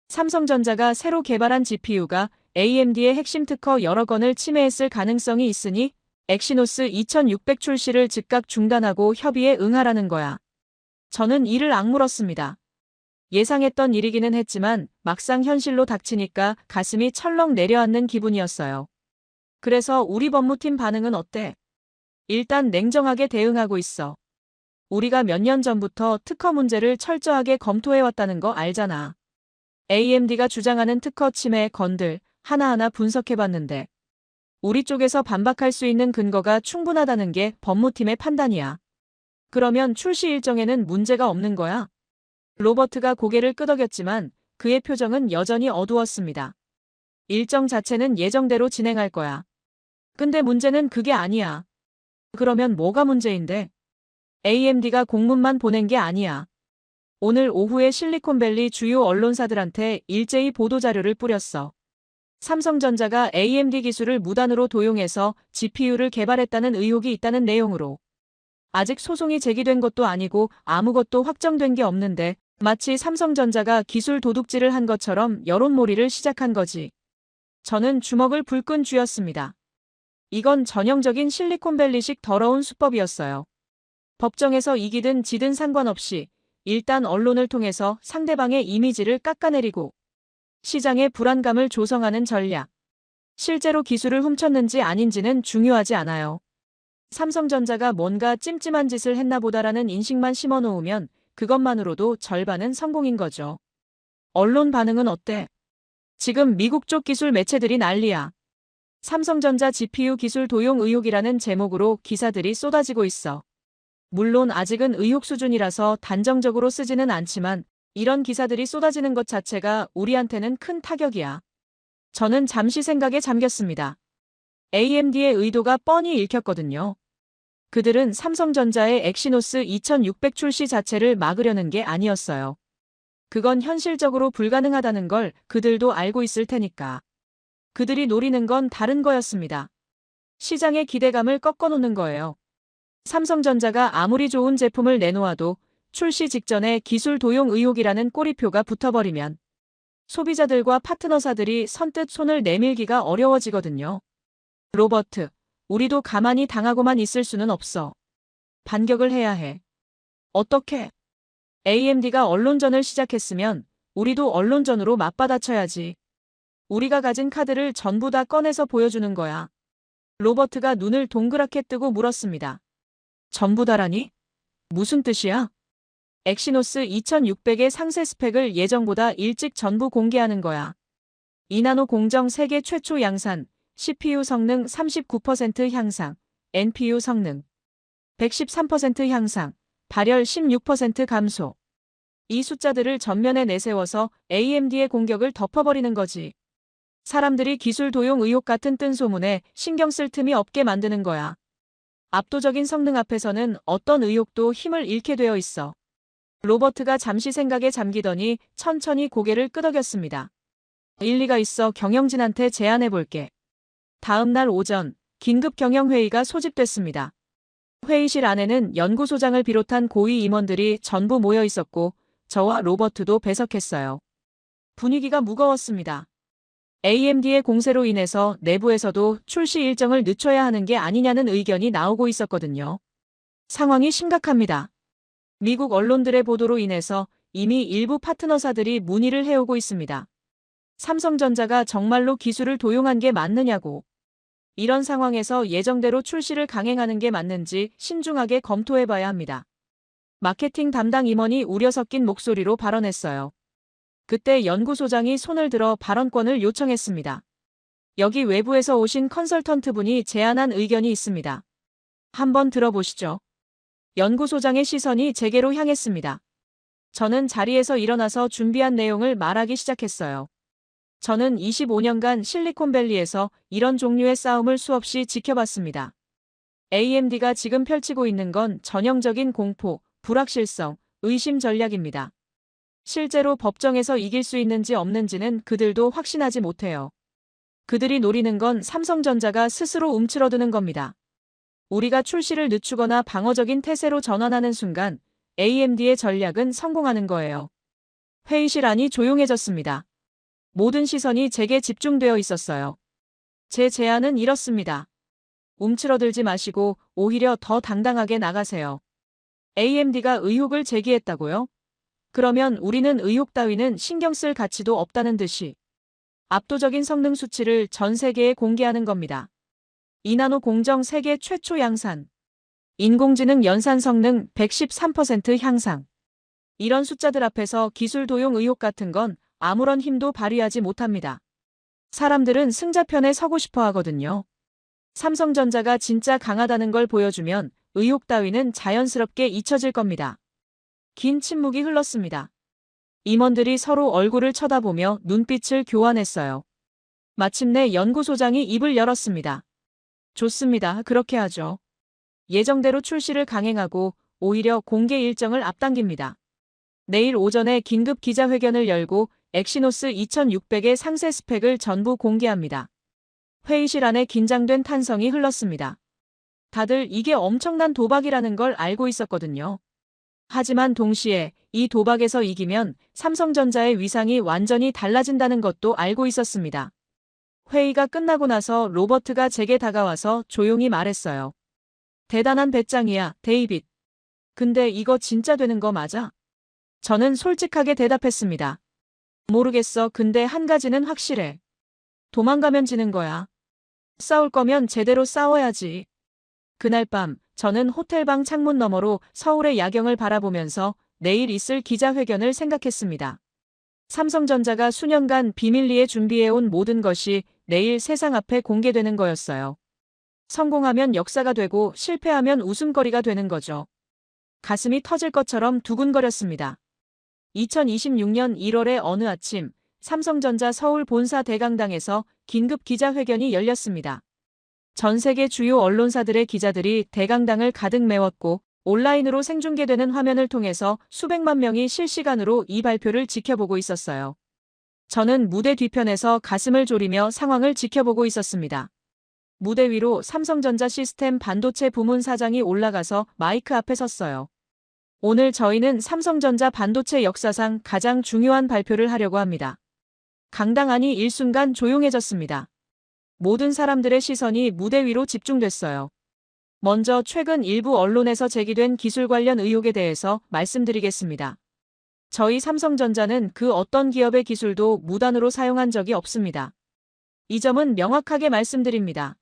삼성전자가 새로 개발한 GPU가 AMD의 핵심 특허 여러 건을 침해했을 가능성이 있으니 엑시노스 2600 출시를 즉각 중단하고 협의에 응하라는 거야. 저는 이를 악물었습니다. 예상했던 일이기는 했지만 막상 현실로 닥치니까 가슴이 철렁 내려앉는 기분이었어요. 그래서 우리 법무팀 반응은 어때? 일단 냉정하게 대응하고 있어. 우리가 몇 년 전부터 특허 문제를 철저하게 검토해왔다는 거 알잖아. AMD가 주장하는 특허 침해 건들 하나하나 분석해봤는데 우리 쪽에서 반박할 수 있는 근거가 충분하다는 게 법무팀의 판단이야. 그러면 출시 일정에는 문제가 없는 거야? 로버트가 고개를 끄덕였지만 그의 표정은 여전히 어두웠습니다. 일정 자체는 예정대로 진행할 거야. 근데 문제는 그게 아니야. 그러면 뭐가 문제인데? AMD가 공문만 보낸 게 아니야. 오늘 오후에 실리콘밸리 주요 언론사들한테 일제히 보도자료를 뿌렸어. 삼성전자가 AMD 기술을 무단으로 도용해서 GPU를 개발했다는 의혹이 있다는 내용으로. 아직 소송이 제기된 것도 아니고 아무것도 확정된 게 없는데 마치 삼성전자가 기술 도둑질을 한 것처럼 여론몰이를 시작한 거지. 저는 주먹을 불끈 쥐었습니다. 이건 전형적인 실리콘밸리식 더러운 수법이었어요. 법정에서 이기든 지든 상관없이 일단 언론을 통해서 상대방의 이미지를 깎아내리고 시장의 불안감을 조성하는 전략. 실제로 기술을 훔쳤는지 아닌지는 중요하지 않아요. 삼성전자가 뭔가 찜찜한 짓을 했나 보다라는 인식만 심어놓으면 그것만으로도 절반은 성공인 거죠. 언론 반응은 어때? 지금 미국 쪽 기술 매체들이 난리야. 삼성전자 GPU 기술 도용 의혹이라는 제목으로 기사들이 쏟아지고 있어. 물론 아직은 의혹 수준이라서 단정적으로 쓰지는 않지만 이런 기사들이 쏟아지는 것 자체가 우리한테는 큰 타격이야. 저는 잠시 생각에 잠겼습니다. AMD의 의도가 뻔히 읽혔거든요. 그들은 삼성전자의 엑시노스 2600 출시 자체를 막으려는 게 아니었어요. 그건 현실적으로 불가능하다는 걸 그들도 알고 있을 테니까. 그들이 노리는 건 다른 거였습니다. 시장의 기대감을 꺾어놓는 거예요. 삼성전자가 아무리 좋은 제품을 내놓아도 출시 직전에 기술 도용 의혹이라는 꼬리표가 붙어버리면 소비자들과 파트너사들이 선뜻 손을 내밀기가 어려워지거든요. 로버트, 우리도 가만히 당하고만 있을 수는 없어. 반격을 해야 해. 어떻게? AMD가 언론전을 시작했으면 우리도 언론전으로 맞받아쳐야지. 우리가 가진 카드를 전부 다 꺼내서 보여주는 거야. 로버트가 눈을 동그랗게 뜨고 물었습니다. 전부 다라니? 무슨 뜻이야? 엑시노스 2600의 상세 스펙을 예정보다 일찍 전부 공개하는 거야. 2나노 공정 세계 최초 양산, CPU 성능 39% 향상, NPU 성능 113% 향상, 발열 16% 감소. 이 숫자들을 전면에 내세워서 AMD의 공격을 덮어버리는 거지. 사람들이 기술 도용 의혹 같은 뜬소문에 신경 쓸 틈이 없게 만드는 거야. 압도적인 성능 앞에서는 어떤 의혹도 힘을 잃게 되어 있어. 로버트가 잠시 생각에 잠기더니 천천히 고개를 끄덕였습니다. 일리가 있어. 경영진한테 제안해볼게. 다음 날 오전 긴급 경영회의가 소집됐습니다. 회의실 안에는 연구소장을 비롯한 고위 임원들이 전부 모여 있었고 저와 로버트도 배석했어요. 분위기가 무거웠습니다. AMD의 공세로 인해서 내부에서도 출시 일정을 늦춰야 하는 게 아니냐는 의견이 나오고 있었거든요. 상황이 심각합니다. 미국 언론들의 보도로 인해서 이미 일부 파트너사들이 문의를 해오고 있습니다. 삼성전자가 정말로 기술을 도용한 게 맞느냐고. 이런 상황에서 예정대로 출시를 강행하는 게 맞는지 신중하게 검토해봐야 합니다. 마케팅 담당 임원이 우려 섞인 목소리로 발언했어요. 그때 연구소장이 손을 들어 발언권을 요청했습니다. 여기 외부에서 오신 컨설턴트분이 제안한 의견이 있습니다. 한번 들어보시죠. 연구소장의 시선이 제게로 향했습니다. 저는 자리에서 일어나서 준비한 내용을 말하기 시작했어요. 저는 25년간 실리콘밸리에서 이런 종류의 싸움을 수없이 지켜봤습니다. AMD가 지금 펼치고 있는 건 전형적인 공포, 불확실성, 의심 전략입니다. 실제로 법정에서 이길 수 있는지 없는지는 그들도 확신하지 못해요. 그들이 노리는 건 삼성전자가 스스로 움츠러드는 겁니다. 우리가 출시를 늦추거나 방어적인 태세로 전환하는 순간 AMD의 전략은 성공하는 거예요. 회의실 안이 조용해졌습니다. 모든 시선이 제게 집중되어 있었어요. 제 제안은 이렇습니다. 움츠러들지 마시고 오히려 더 당당하게 나가세요. AMD가 의혹을 제기했다고요? 그러면 우리는 의혹 따위는 신경 쓸 가치도 없다는 듯이 압도적인 성능 수치를 전 세계에 공개하는 겁니다. 2나노 공정 세계 최초 양산. 인공지능 연산 성능 113% 향상. 이런 숫자들 앞에서 기술 도용 의혹 같은 건 아무런 힘도 발휘하지 못합니다. 사람들은 승자편에 서고 싶어 하거든요. 삼성전자가 진짜 강하다는 걸 보여주면 의혹 따위는 자연스럽게 잊혀질 겁니다. 긴 침묵이 흘렀습니다. 임원들이 서로 얼굴을 쳐다보며 눈빛을 교환했어요. 마침내 연구소장이 입을 열었습니다. 좋습니다. 그렇게 하죠. 예정대로 출시를 강행하고 오히려 공개 일정을 앞당깁니다. 내일 오전에 긴급 기자회견을 열고 엑시노스 2600의 상세 스펙을 전부 공개합니다. 회의실 안에 긴장된 탄성이 흘렀습니다. 다들 이게 엄청난 도박이라는 걸 알고 있었거든요. 하지만 동시에 이 도박에서 이기면 삼성전자의 위상이 완전히 달라진다는 것도 알고 있었습니다. 회의가 끝나고 나서 로버트가 제게 다가와서 조용히 말했어요. 대단한 배짱이야, 데이빗. 근데 이거 진짜 되는 거 맞아? 저는 솔직하게 대답했습니다. 모르겠어. 근데 한 가지는 확실해. 도망가면 지는 거야. 싸울 거면 제대로 싸워야지. 그날 밤 저는 호텔방 창문 너머로 서울의 야경을 바라보면서 내일 있을 기자회견을 생각했습니다. 삼성전자가 수년간 비밀리에 준비해온 모든 것이 내일 세상 앞에 공개되는 거였어요. 성공하면 역사가 되고 실패하면 웃음거리가 되는 거죠. 가슴이 터질 것처럼 두근거렸습니다. 2026년 1월의 어느 아침, 삼성전자 서울 본사 대강당에서 긴급 기자회견이 열렸습니다. 전 세계 주요 언론사들의 기자들이 대강당을 가득 메웠고 온라인으로 생중계되는 화면을 통해서 수백만 명이 실시간으로 이 발표를 지켜보고 있었어요. 저는 무대 뒤편에서 가슴을 졸이며 상황을 지켜보고 있었습니다. 무대 위로 삼성전자 시스템 반도체 부문 사장이 올라가서 마이크 앞에 섰어요. 오늘 저희는 삼성전자 반도체 역사상 가장 중요한 발표를 하려고 합니다. 강당 안이 일순간 조용해졌습니다. 모든 사람들의 시선이 무대 위로 집중됐어요. 먼저 최근 일부 언론에서 제기된 기술 관련 의혹에 대해서 말씀드리겠습니다. 저희 삼성전자는 그 어떤 기업의 기술도 무단으로 사용한 적이 없습니다. 이 점은 명확하게 말씀드립니다.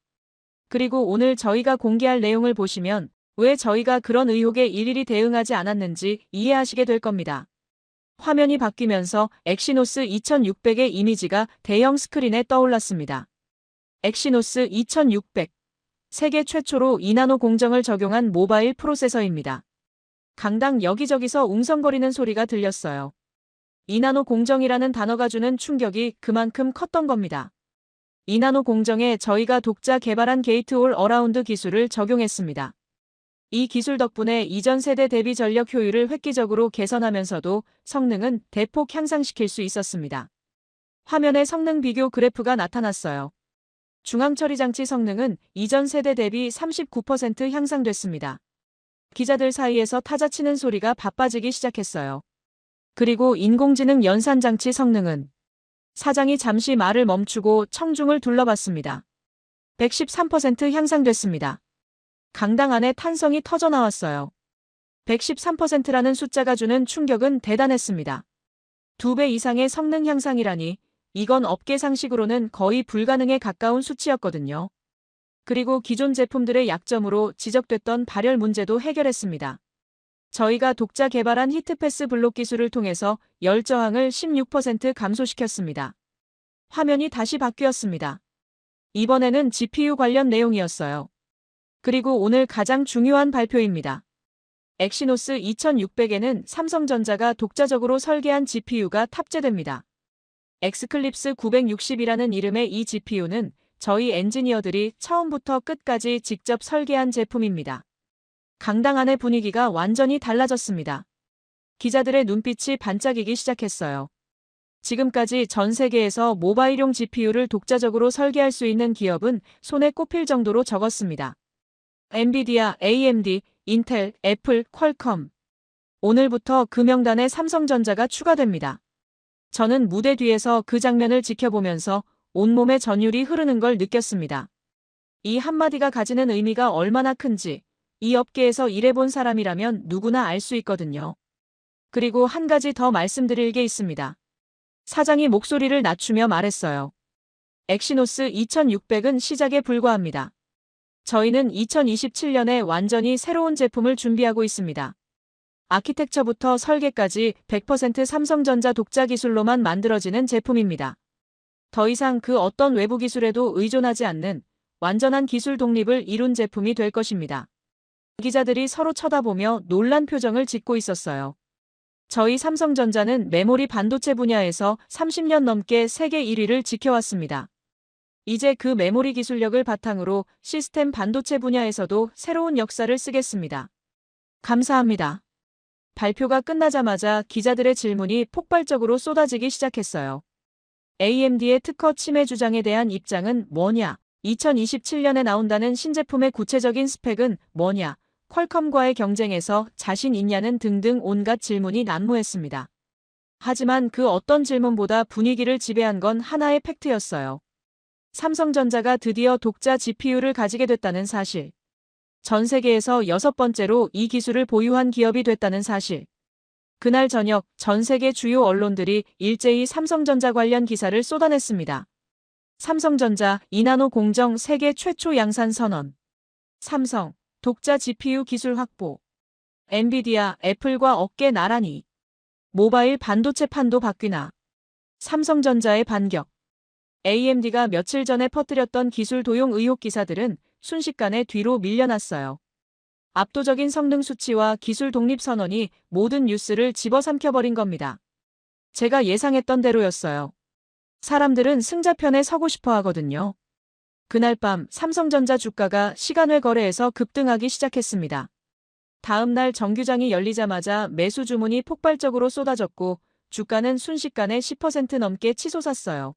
그리고 오늘 저희가 공개할 내용을 보시면 왜 저희가 그런 의혹에 일일이 대응하지 않았는지 이해하시게 될 겁니다. 화면이 바뀌면서 엑시노스 2600의 이미지가 대형 스크린에 떠올랐습니다. 엑시노스 2600. 세계 최초로 2나노 공정을 적용한 모바일 프로세서입니다. 강당 여기저기서 웅성거리는 소리가 들렸어요. 2나노 공정이라는 단어가 주는 충격이 그만큼 컸던 겁니다. 2나노 공정에 저희가 독자 개발한 게이트올 어라운드 기술을 적용했습니다. 이 기술 덕분에 이전 세대 대비 전력 효율을 획기적으로 개선하면서도 성능은 대폭 향상시킬 수 있었습니다. 화면에 성능 비교 그래프가 나타났어요. 중앙처리 장치 성능은 이전 세대 대비 39% 향상됐습니다. 기자들 사이에서 타자치는 소리가 바빠지기 시작했어요. 그리고 인공지능 연산 장치 성능은 사장이 잠시 말을 멈추고 청중을 둘러봤습니다. 113% 향상됐습니다. 강당 안에 탄성이 터져 나왔어요. 113%라는 숫자가 주는 충격은 대단했습니다. 2배 이상의 성능 향상이라니 이건 업계 상식으로는 거의 불가능에 가까운 수치였거든요. 그리고 기존 제품들의 약점으로 지적됐던 발열 문제도 해결했습니다. 저희가 독자 개발한 히트패스 블록 기술을 통해서 열 저항을 16% 감소시켰습니다. 화면이 다시 바뀌었습니다. 이번에는 GPU 관련 내용이었어요. 그리고 오늘 가장 중요한 발표입니다. 엑시노스 2600에는 삼성전자가 독자적으로 설계한 GPU가 탑재됩니다. 엑스클립스 960이라는 이름의 이 GPU는 저희 엔지니어들이 처음부터 끝까지 직접 설계한 제품입니다. 강당 안의 분위기가 완전히 달라졌습니다. 기자들의 눈빛이 반짝이기 시작했어요. 지금까지 전 세계에서 모바일용 GPU를 독자적으로 설계할 수 있는 기업은 손에 꼽힐 정도로 적었습니다. 엔비디아, AMD, 인텔, 애플, 퀄컴. 오늘부터 그 명단에 삼성전자가 추가됩니다. 저는 무대 뒤에서 그 장면을 지켜보면서 온몸에 전율이 흐르는 걸 느꼈습니다. 이 한마디가 가지는 의미가 얼마나 큰지 이 업계에서 일해본 사람이라면 누구나 알 수 있거든요. 그리고 한 가지 더 말씀드릴 게 있습니다. 사장이 목소리를 낮추며 말했어요. 엑시노스 2600은 시작에 불과합니다. 저희는 2027년에 완전히 새로운 제품을 준비하고 있습니다. 아키텍처부터 설계까지 100% 삼성전자 독자 기술로만 만들어지는 제품입니다. 더 이상 그 어떤 외부 기술에도 의존하지 않는 완전한 기술 독립을 이룬 제품이 될 것입니다. 기자들이 서로 쳐다보며 놀란 표정을 짓고 있었어요. 저희 삼성전자는 메모리 반도체 분야에서 30년 넘게 세계 1위를 지켜왔습니다. 이제 그 메모리 기술력을 바탕으로 시스템 반도체 분야에서도 새로운 역사를 쓰겠습니다. 감사합니다. 발표가 끝나자마자 기자들의 질문이 폭발적으로 쏟아지기 시작했어요. AMD의 특허 침해 주장에 대한 입장은 뭐냐? 2027년에 나온다는 신제품의 구체적인 스펙은 뭐냐? 퀄컴과의 경쟁에서 자신 있냐는 등등 온갖 질문이 난무했습니다. 하지만 그 어떤 질문보다 분위기를 지배한 건 하나의 팩트였어요. 삼성전자가 드디어 독자 GPU를 가지게 됐다는 사실. 전 세계에서 6번째로 이 기술을 보유한 기업이 됐다는 사실. 그날 저녁 전 세계 주요 언론들이 일제히 삼성전자 관련 기사를 쏟아냈습니다. 삼성전자 2나노 공정 세계 최초 양산 선언. 삼성 독자 GPU 기술 확보. 엔비디아, 애플과 어깨 나란히. 모바일 반도체 판도 바뀌나. 삼성전자의 반격. AMD가 며칠 전에 퍼뜨렸던 기술 도용 의혹 기사들은 순식간에 뒤로 밀려났어요. 압도적인 성능 수치와 기술 독립 선언이 모든 뉴스를 집어삼켜버린 겁니다. 제가 예상했던 대로였어요. 사람들은 승자편에 서고 싶어 하거든요. 그날 밤 삼성전자 주가가 시간외 거래에서 급등하기 시작했습니다. 다음 날 정규장이 열리자마자 매수 주문이 폭발적으로 쏟아졌고 주가는 순식간에 10% 넘게 치솟았어요.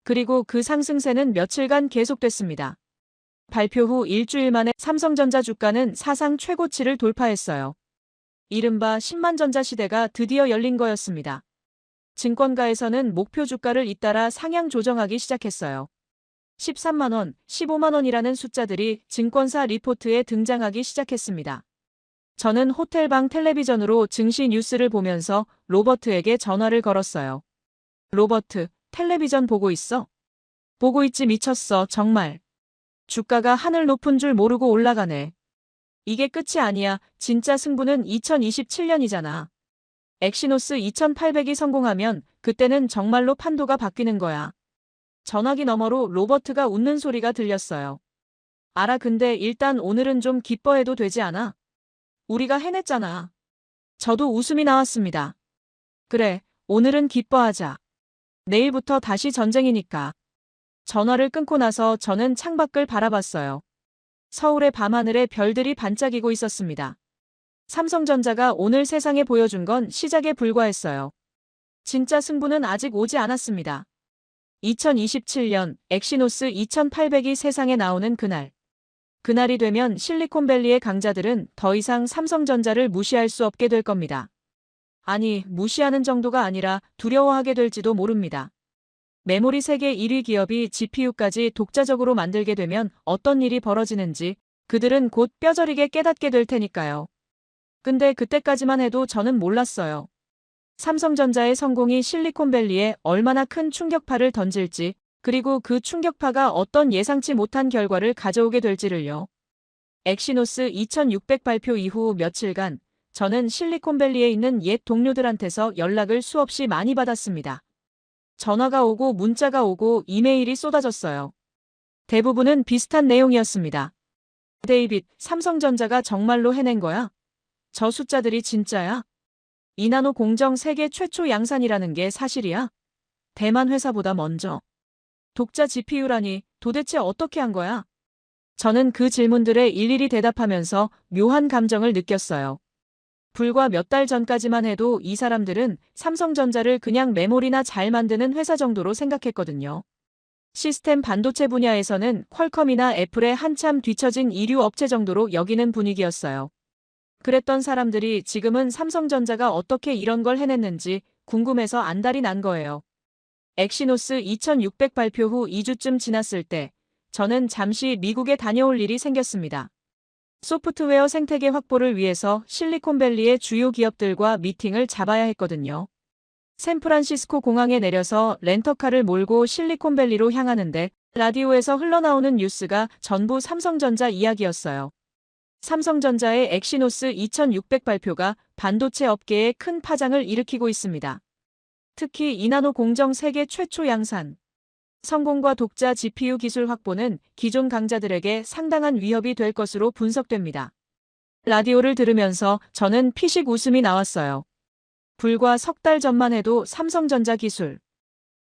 그리고 그 상승세는 며칠간 계속됐습니다. 발표 후 일주일 만에 삼성전자 주가는 사상 최고치를 돌파했어요. 이른바 10만 전자 시대가 드디어 열린 거였습니다. 증권가에서는 목표 주가를 잇따라 상향 조정하기 시작했어요. 13만 원, 15만 원이라는 숫자들이 증권사 리포트에 등장하기 시작했습니다. 저는 호텔방 텔레비전으로 증시 뉴스를 보면서 로버트에게 전화를 걸었어요. 로버트, 텔레비전 보고 있어? 보고 있지 미쳤어, 정말. 주가가 하늘 높은 줄 모르고 올라가네. 이게 끝이 아니야. 진짜 승부는 2027년이잖아. 엑시노스 2800이 성공하면 그때는 정말로 판도가 바뀌는 거야. 전화기 너머로 로버트가 웃는 소리가 들렸어요. 알아, 근데 일단 오늘은 좀 기뻐해도 되지 않아? 우리가 해냈잖아. 저도 웃음이 나왔습니다. 그래, 오늘은 기뻐하자. 내일부터 다시 전쟁이니까. 전화를 끊고 나서 저는 창밖을 바라봤어요. 서울의 밤하늘에 별들이 반짝이고 있었습니다. 삼성전자가 오늘 세상에 보여준 건 시작에 불과했어요. 진짜 승부는 아직 오지 않았습니다. 2027년 엑시노스 2800이 세상에 나오는 그날. 그날이 되면 실리콘밸리의 강자들은 더 이상 삼성전자를 무시할 수 없게 될 겁니다. 아니, 무시하는 정도가 아니라 두려워하게 될지도 모릅니다. 메모리 세계 1위 기업이 GPU까지 독자적으로 만들게 되면 어떤 일이 벌어지는지 그들은 곧 뼈저리게 깨닫게 될 테니까요. 근데 그때까지만 해도 저는 몰랐어요. 삼성전자의 성공이 실리콘밸리에 얼마나 큰 충격파를 던질지, 그리고 그 충격파가 어떤 예상치 못한 결과를 가져오게 될지를요. 엑시노스 2600 발표 이후 며칠간 저는 실리콘밸리에 있는 옛 동료들한테서 연락을 수없이 많이 받았습니다. 전화가 오고 문자가 오고 이메일이 쏟아졌어요. 대부분은 비슷한 내용이었습니다. 데이빗, 삼성전자가 정말로 해낸 거야? 저 숫자들이 진짜야? 이나노 공정 세계 최초 양산이라는 게 사실이야? 대만 회사보다 먼저. 독자 GPU라니 도대체 어떻게 한 거야? 저는 그 질문들에 일일이 대답하면서 묘한 감정을 느꼈어요. 불과 몇 달 전까지만 해도 이 사람들은 삼성전자를 그냥 메모리나 잘 만드는 회사 정도로 생각했거든요. 시스템 반도체 분야에서는 퀄컴이나 애플에 한참 뒤처진 이류 업체 정도로 여기는 분위기였어요. 그랬던 사람들이 지금은 삼성전자가 어떻게 이런 걸 해냈는지 궁금해서 안달이 난 거예요. 엑시노스 2600 발표 후 2주쯤 지났을 때 저는 잠시 미국에 다녀올 일이 생겼습니다. 소프트웨어 생태계 확보를 위해서 실리콘밸리의 주요 기업들과 미팅을 잡아야 했거든요. 샌프란시스코 공항에 내려서 렌터카를 몰고 실리콘밸리로 향하는데 라디오에서 흘러나오는 뉴스가 전부 삼성전자 이야기였어요. 삼성전자의 엑시노스 2600 발표가 반도체 업계에 큰 파장을 일으키고 있습니다. 특히 이나노 공정 세계 최초 양산. 성공과 독자 GPU 기술 확보는 기존 강자들에게 상당한 위협이 될 것으로 분석됩니다. 라디오를 들으면서 저는 피식 웃음이 나왔어요. 불과 석 달 전만 해도 삼성전자 기술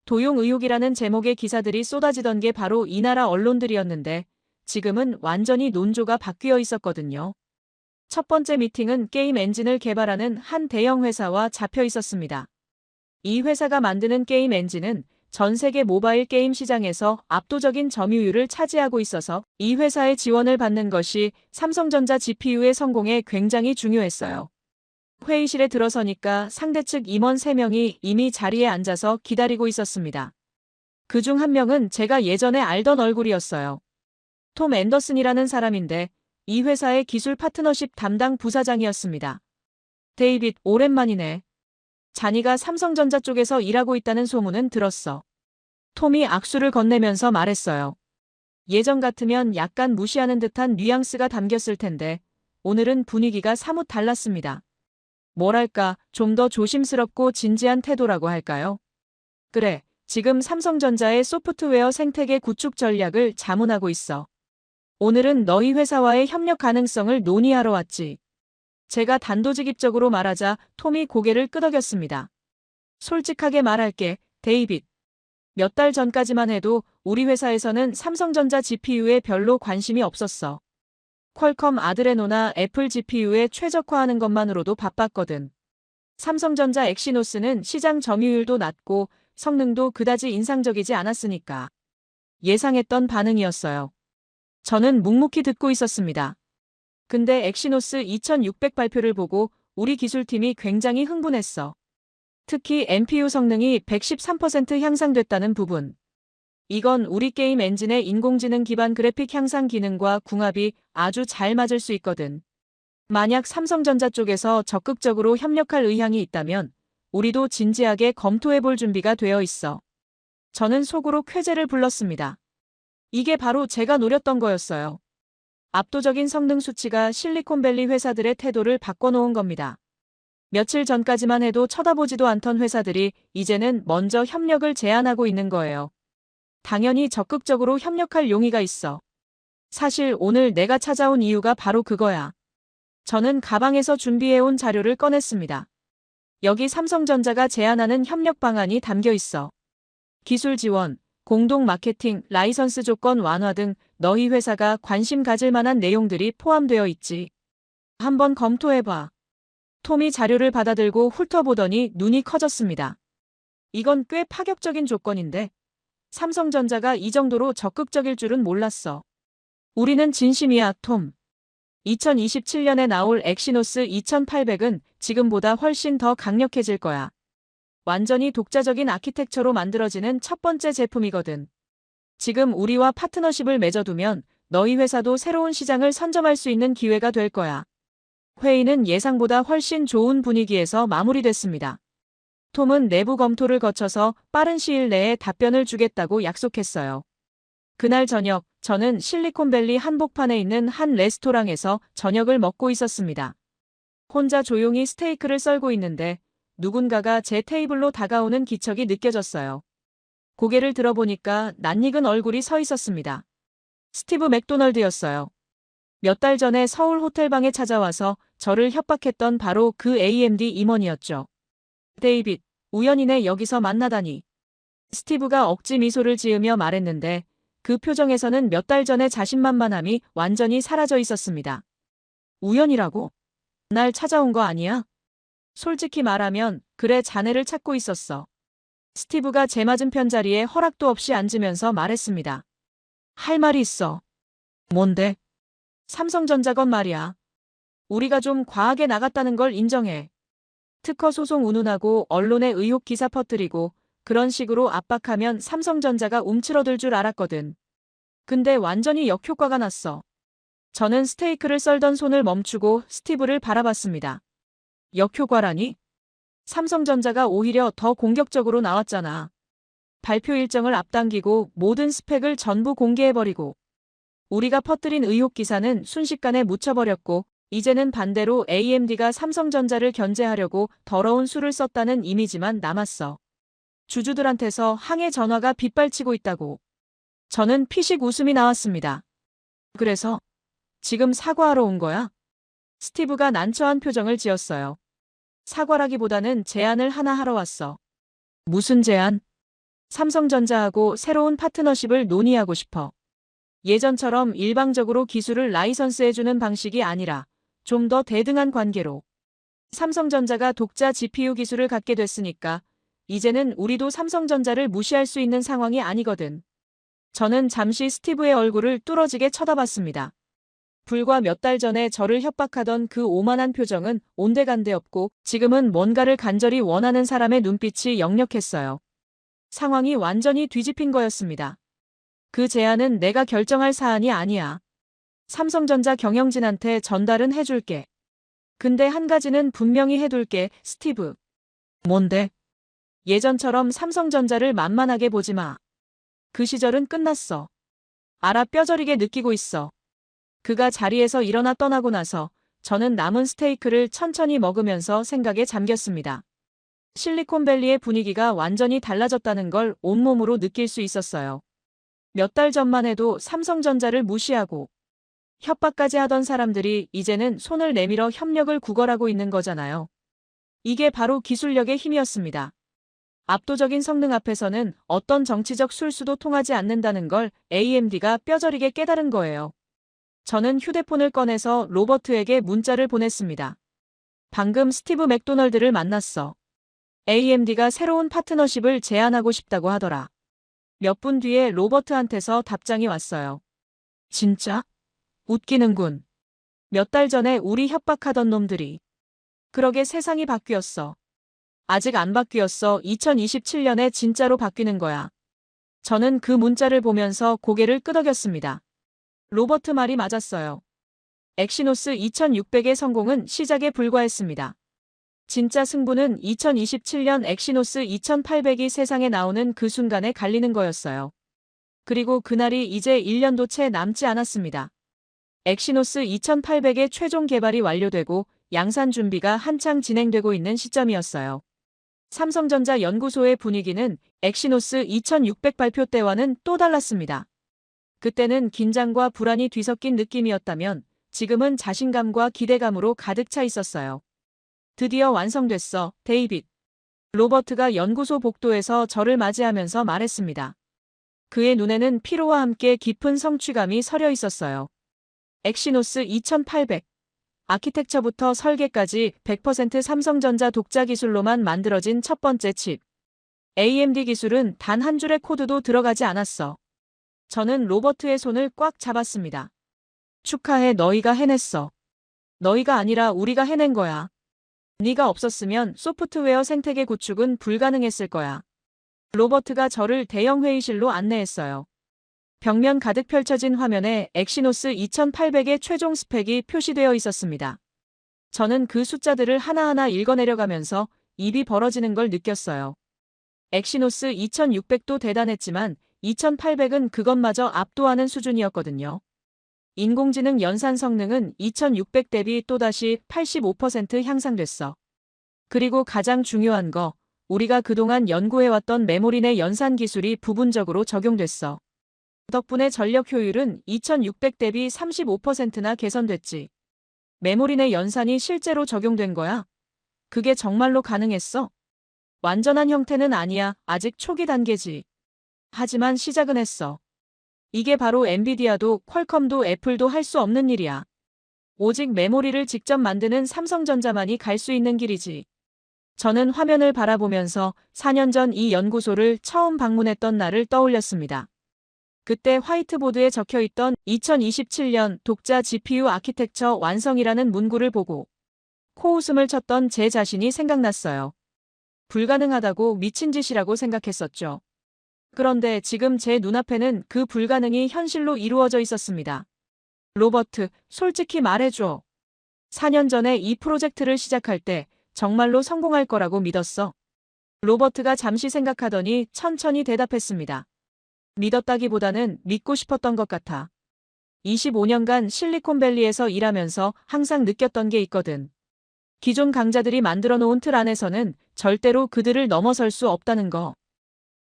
도용 의혹이라는 제목의 기사들이 쏟아지던 게 바로 이 나라 언론들이었는데 지금은 완전히 논조가 바뀌어 있었거든요. 첫 번째 미팅은 게임 엔진을 개발하는 한 대형 회사와 잡혀 있었습니다. 이 회사가 만드는 게임 엔진은 전 세계 모바일 게임 시장에서 압도적인 점유율을 차지하고 있어서 이 회사의 지원을 받는 것이 삼성전자 GPU의 성공에 굉장히 중요했어요. 회의실에 들어서니까 상대 측 임원 3명이 이미 자리에 앉아서 기다리고 있었습니다. 그중 한 명은 제가 예전에 알던 얼굴이었어요. 톰 앤더슨이라는 사람인데 이 회사의 기술 파트너십 담당 부사장이었습니다. 데이빗, 오랜만이네. 자니가 삼성전자 쪽에서 일하고 있다는 소문은 들었어. 톰이 악수를 건네면서 말했어요. 예전 같으면 약간 무시하는 듯한 뉘앙스가 담겼을 텐데 오늘은 분위기가 사뭇 달랐습니다. 뭐랄까, 좀 더 조심스럽고 진지한 태도라고 할까요? 그래, 지금 삼성전자의 소프트웨어 생태계 구축 전략을 자문하고 있어. 오늘은 너희 회사와의 협력 가능성을 논의하러 왔지. 제가 단도직입적으로 말하자 톰이 고개를 끄덕였습니다. 솔직하게 말할게, 데이빗. 몇 달 전까지만 해도 우리 회사에서는 삼성전자 GPU에 별로 관심이 없었어. 퀄컴 아드레노나 애플 GPU에 최적화하는 것만으로도 바빴거든. 삼성전자 엑시노스는 시장 점유율도 낮고 성능도 그다지 인상적이지 않았으니까. 예상했던 반응이었어요. 저는 묵묵히 듣고 있었습니다. 근데 엑시노스 2600 발표를 보고 우리 기술팀이 굉장히 흥분했어. 특히 NPU 성능이 113% 향상됐다는 부분. 이건 우리 게임 엔진의 인공지능 기반 그래픽 향상 기능과 궁합이 아주 잘 맞을 수 있거든. 만약 삼성전자 쪽에서 적극적으로 협력할 의향이 있다면 우리도 진지하게 검토해볼 준비가 되어 있어. 저는 속으로 쾌재를 불렀습니다. 이게 바로 제가 노렸던 거였어요. 압도적인 성능 수치가 실리콘밸리 회사들의 태도를 바꿔놓은 겁니다. 며칠 전까지만 해도 쳐다보지도 않던 회사들이 이제는 먼저 협력을 제안하고 있는 거예요. 당연히 적극적으로 협력할 용의가 있어. 사실 오늘 내가 찾아온 이유가 바로 그거야. 저는 가방에서 준비해온 자료를 꺼냈습니다. 여기 삼성전자가 제안하는 협력 방안이 담겨 있어. 기술 지원, 공동 마케팅, 라이선스 조건 완화 등 너희 회사가 관심 가질 만한 내용들이 포함되어 있지. 한번 검토해봐. 톰이 자료를 받아들고 훑어보더니 눈이 커졌습니다. 이건 꽤 파격적인 조건인데 삼성전자가 이 정도로 적극적일 줄은 몰랐어. 우리는 진심이야, 톰. 2027년에 나올 엑시노스 2800은 지금보다 훨씬 더 강력해질 거야. 완전히 독자적인 아키텍처로 만들어지는 첫 번째 제품이거든. 지금 우리와 파트너십을 맺어두면 너희 회사도 새로운 시장을 선점할 수 있는 기회가 될 거야. 회의는 예상보다 훨씬 좋은 분위기에서 마무리됐습니다. 톰은 내부 검토를 거쳐서 빠른 시일 내에 답변을 주겠다고 약속했어요. 그날 저녁, 저는 실리콘밸리 한복판에 있는 한 레스토랑에서 저녁을 먹고 있었습니다. 혼자 조용히 스테이크를 썰고 있는데 누군가가 제 테이블로 다가오는 기척이 느껴졌어요. 고개를 들어보니까 낯익은 얼굴이 서 있었습니다. 스티브 맥도널드였어요. 몇 달 전에 서울 호텔방에 찾아와서 저를 협박했던 바로 그 AMD 임원이었죠. 데이빗, 우연이네 여기서 만나다니. 스티브가 억지 미소를 지으며 말했는데 그 표정에서는 몇 달 전의 자신만만함이 완전히 사라져 있었습니다. 우연이라고? 날 찾아온 거 아니야? 솔직히 말하면 그래 자네를 찾고 있었어. 스티브가 제 맞은편 자리에 허락도 없이 앉으면서 말했습니다. 할 말이 있어. 뭔데? 삼성전자 건 말이야. 우리가 좀 과하게 나갔다는 걸 인정해. 특허 소송 운운하고 언론에 의혹 기사 퍼뜨리고 그런 식으로 압박하면 삼성전자가 움츠러들 줄 알았거든. 근데 완전히 역효과가 났어. 저는 스테이크를 썰던 손을 멈추고 스티브를 바라봤습니다. 역효과라니? 삼성전자가 오히려 더 공격적으로 나왔잖아. 발표 일정을 앞당기고 모든 스펙을 전부 공개해버리고 우리가 퍼뜨린 의혹 기사는 순식간에 묻혀버렸고 이제는 반대로 AMD가 삼성전자를 견제하려고 더러운 수를 썼다는 이미지만 남았어. 주주들한테서 항해 전화가 빗발치고 있다고. 저는 피식 웃음이 나왔습니다. 그래서 지금 사과하러 온 거야? 스티브가 난처한 표정을 지었어요. 사과라기보다는 제안을 하나 하러 왔어. 무슨 제안? 삼성전자하고 새로운 파트너십을 논의하고 싶어. 예전처럼 일방적으로 기술을 라이선스해주는 방식이 아니라 좀 더 대등한 관계로. 삼성전자가 독자 GPU 기술을 갖게 됐으니까 이제는 우리도 삼성전자를 무시할 수 있는 상황이 아니거든. 저는 잠시 스티브의 얼굴을 뚫어지게 쳐다봤습니다. 불과 몇 달 전에 저를 협박하던 그 오만한 표정은 온데간데 없고 지금은 뭔가를 간절히 원하는 사람의 눈빛이 역력했어요. 상황이 완전히 뒤집힌 거였습니다. 그 제안은 내가 결정할 사안이 아니야. 삼성전자 경영진한테 전달은 해줄게. 근데 한 가지는 분명히 해둘게, 스티브. 뭔데? 예전처럼 삼성전자를 만만하게 보지 마. 그 시절은 끝났어. 알아 뼈저리게 느끼고 있어. 그가 자리에서 일어나 떠나고 나서 저는 남은 스테이크를 천천히 먹으면서 생각에 잠겼습니다. 실리콘밸리의 분위기가 완전히 달라졌다는 걸 온몸으로 느낄 수 있었어요. 몇 달 전만 해도 삼성전자를 무시하고 협박까지 하던 사람들이 이제는 손을 내밀어 협력을 구걸하고 있는 거잖아요. 이게 바로 기술력의 힘이었습니다. 압도적인 성능 앞에서는 어떤 정치적 술수도 통하지 않는다는 걸 AMD가 뼈저리게 깨달은 거예요. 저는 휴대폰을 꺼내서 로버트에게 문자를 보냈습니다. 방금 스티브 맥도널드를 만났어. AMD가 새로운 파트너십을 제안하고 싶다고 하더라. 몇 분 뒤에 로버트한테서 답장이 왔어요. 진짜? 웃기는군. 몇 달 전에 우리 협박하던 놈들이. 그러게 세상이 바뀌었어. 아직 안 바뀌었어. 2027년에 진짜로 바뀌는 거야. 저는 그 문자를 보면서 고개를 끄덕였습니다. 로버트 말이 맞았어요. 엑시노스 2600의 성공은 시작에 불과했습니다. 진짜 승부는 2027년 엑시노스 2800이 세상에 나오는 그 순간에 갈리는 거였어요. 그리고 그날이 이제 1년도 채 남지 않았습니다. 엑시노스 2800의 최종 개발이 완료되고 양산 준비가 한창 진행되고 있는 시점이었어요. 삼성전자 연구소의 분위기는 엑시노스 2600 발표 때와는 또 달랐습니다. 그때는 긴장과 불안이 뒤섞인 느낌이었다면 지금은 자신감과 기대감으로 가득 차 있었어요. 드디어 완성됐어, 데이빗. 로버트가 연구소 복도에서 저를 맞이하면서 말했습니다. 그의 눈에는 피로와 함께 깊은 성취감이 서려 있었어요. 엑시노스 2800. 아키텍처부터 설계까지 100% 삼성전자 독자 기술로만 만들어진 첫 번째 칩. AMD 기술은 단 한 줄의 코드도 들어가지 않았어. 저는 로버트의 손을 꽉 잡았습니다. 축하해, 너희가 해냈어. 너희가 아니라 우리가 해낸 거야. 네가 없었으면 소프트웨어 생태계 구축은 불가능했을 거야. 로버트가 저를 대형 회의실로 안내했어요. 벽면 가득 펼쳐진 화면에 엑시노스 2800의 최종 스펙이 표시되어 있었습니다. 저는 그 숫자들을 하나하나 읽어내려가면서 입이 벌어지는 걸 느꼈어요. 엑시노스 2600도 대단했지만 2800은 그것마저 압도하는 수준이었거든요. 인공지능 연산 성능은 2600 대비 또다시 85% 향상됐어. 그리고 가장 중요한 거, 우리가 그동안 연구해왔던 메모리 내 연산 기술이 부분적으로 적용됐어. 덕분에 전력 효율은 2600 대비 35%나 개선됐지. 메모리 내 연산이 실제로 적용된 거야. 그게 정말로 가능했어? 완전한 형태는 아니야. 아직 초기 단계지. 하지만 시작은 했어. 이게 바로 엔비디아도 퀄컴도 애플도 할 수 없는 일이야. 오직 메모리를 직접 만드는 삼성전자만이 갈 수 있는 길이지. 저는 화면을 바라보면서 4년 전 이 연구소를 처음 방문했던 날을 떠올렸습니다. 그때 화이트보드에 적혀있던 2027년 독자 GPU 아키텍처 완성이라는 문구를 보고 코웃음을 쳤던 제 자신이 생각났어요. 불가능하다고 미친 짓이라고 생각했었죠. 그런데 지금 제 눈앞에는 그 불가능이 현실로 이루어져 있었습니다. 로버트, 솔직히 말해줘. 4년 전에 이 프로젝트를 시작할 때 정말로 성공할 거라고 믿었어. 로버트가 잠시 생각하더니 천천히 대답했습니다. 믿었다기보다는 믿고 싶었던 것 같아. 25년간 실리콘밸리에서 일하면서 항상 느꼈던 게 있거든. 기존 강자들이 만들어 놓은 틀 안에서는 절대로 그들을 넘어설 수 없다는 거.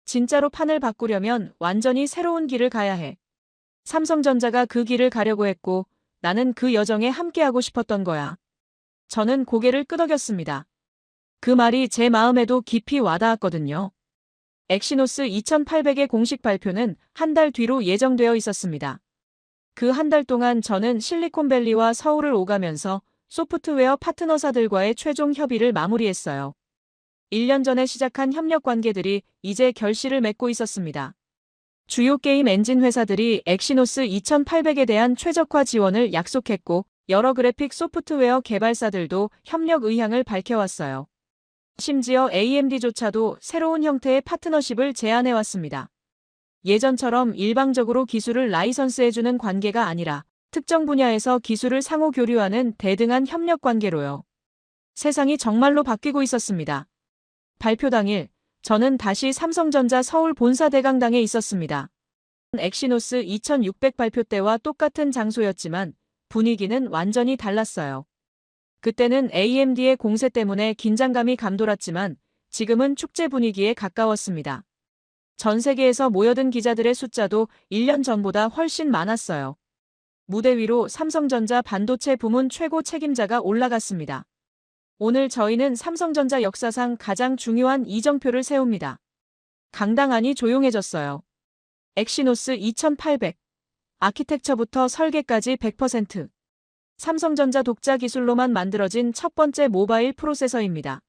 진짜로 판을 바꾸려면 완전히 새로운 길을 가야 해. 삼성전자가 그 길을 가려고 했고 나는 그 여정에 함께하고 싶었던 거야. 저는 고개를 끄덕였습니다. 그 말이 제 마음에도 깊이 와닿았거든요. 엑시노스 2800의 공식 발표는 한 달 뒤로 예정되어 있었습니다. 그 한 달 동안 저는 실리콘밸리와 서울을 오가면서 소프트웨어 파트너사들과의 최종 협의를 마무리했어요. 1년 전에 시작한 협력 관계들이 이제 결실을 맺고 있었습니다. 주요 게임 엔진 회사들이 엑시노스 2800에 대한 최적화 지원을 약속했고 여러 그래픽 소프트웨어 개발사들도 협력 의향을 밝혀왔어요. 심지어 AMD조차도 새로운 형태의 파트너십을 제안해왔습니다. 예전처럼 일방적으로 기술을 라이선스해주는 관계가 아니라 특정 분야에서 기술을 상호 교류하는 대등한 협력 관계로요. 세상이 정말로 바뀌고 있었습니다. 발표 당일, 저는 다시 삼성전자 서울 본사 대강당에 있었습니다. 엑시노스 2600 발표 때와 똑같은 장소였지만 분위기는 완전히 달랐어요. 그때는 AMD의 공세 때문에 긴장감이 감돌았지만 지금은 축제 분위기에 가까웠습니다. 전 세계에서 모여든 기자들의 숫자도 1년 전보다 훨씬 많았어요. 무대 위로 삼성전자 반도체 부문 최고 책임자가 올라갔습니다. 오늘 저희는 삼성전자 역사상 가장 중요한 이정표를 세웁니다. 강당 안이 조용해졌어요. 엑시노스 2800. 아키텍처부터 설계까지 100%. 삼성전자 독자 기술로만 만들어진 첫 번째 모바일 프로세서입니다.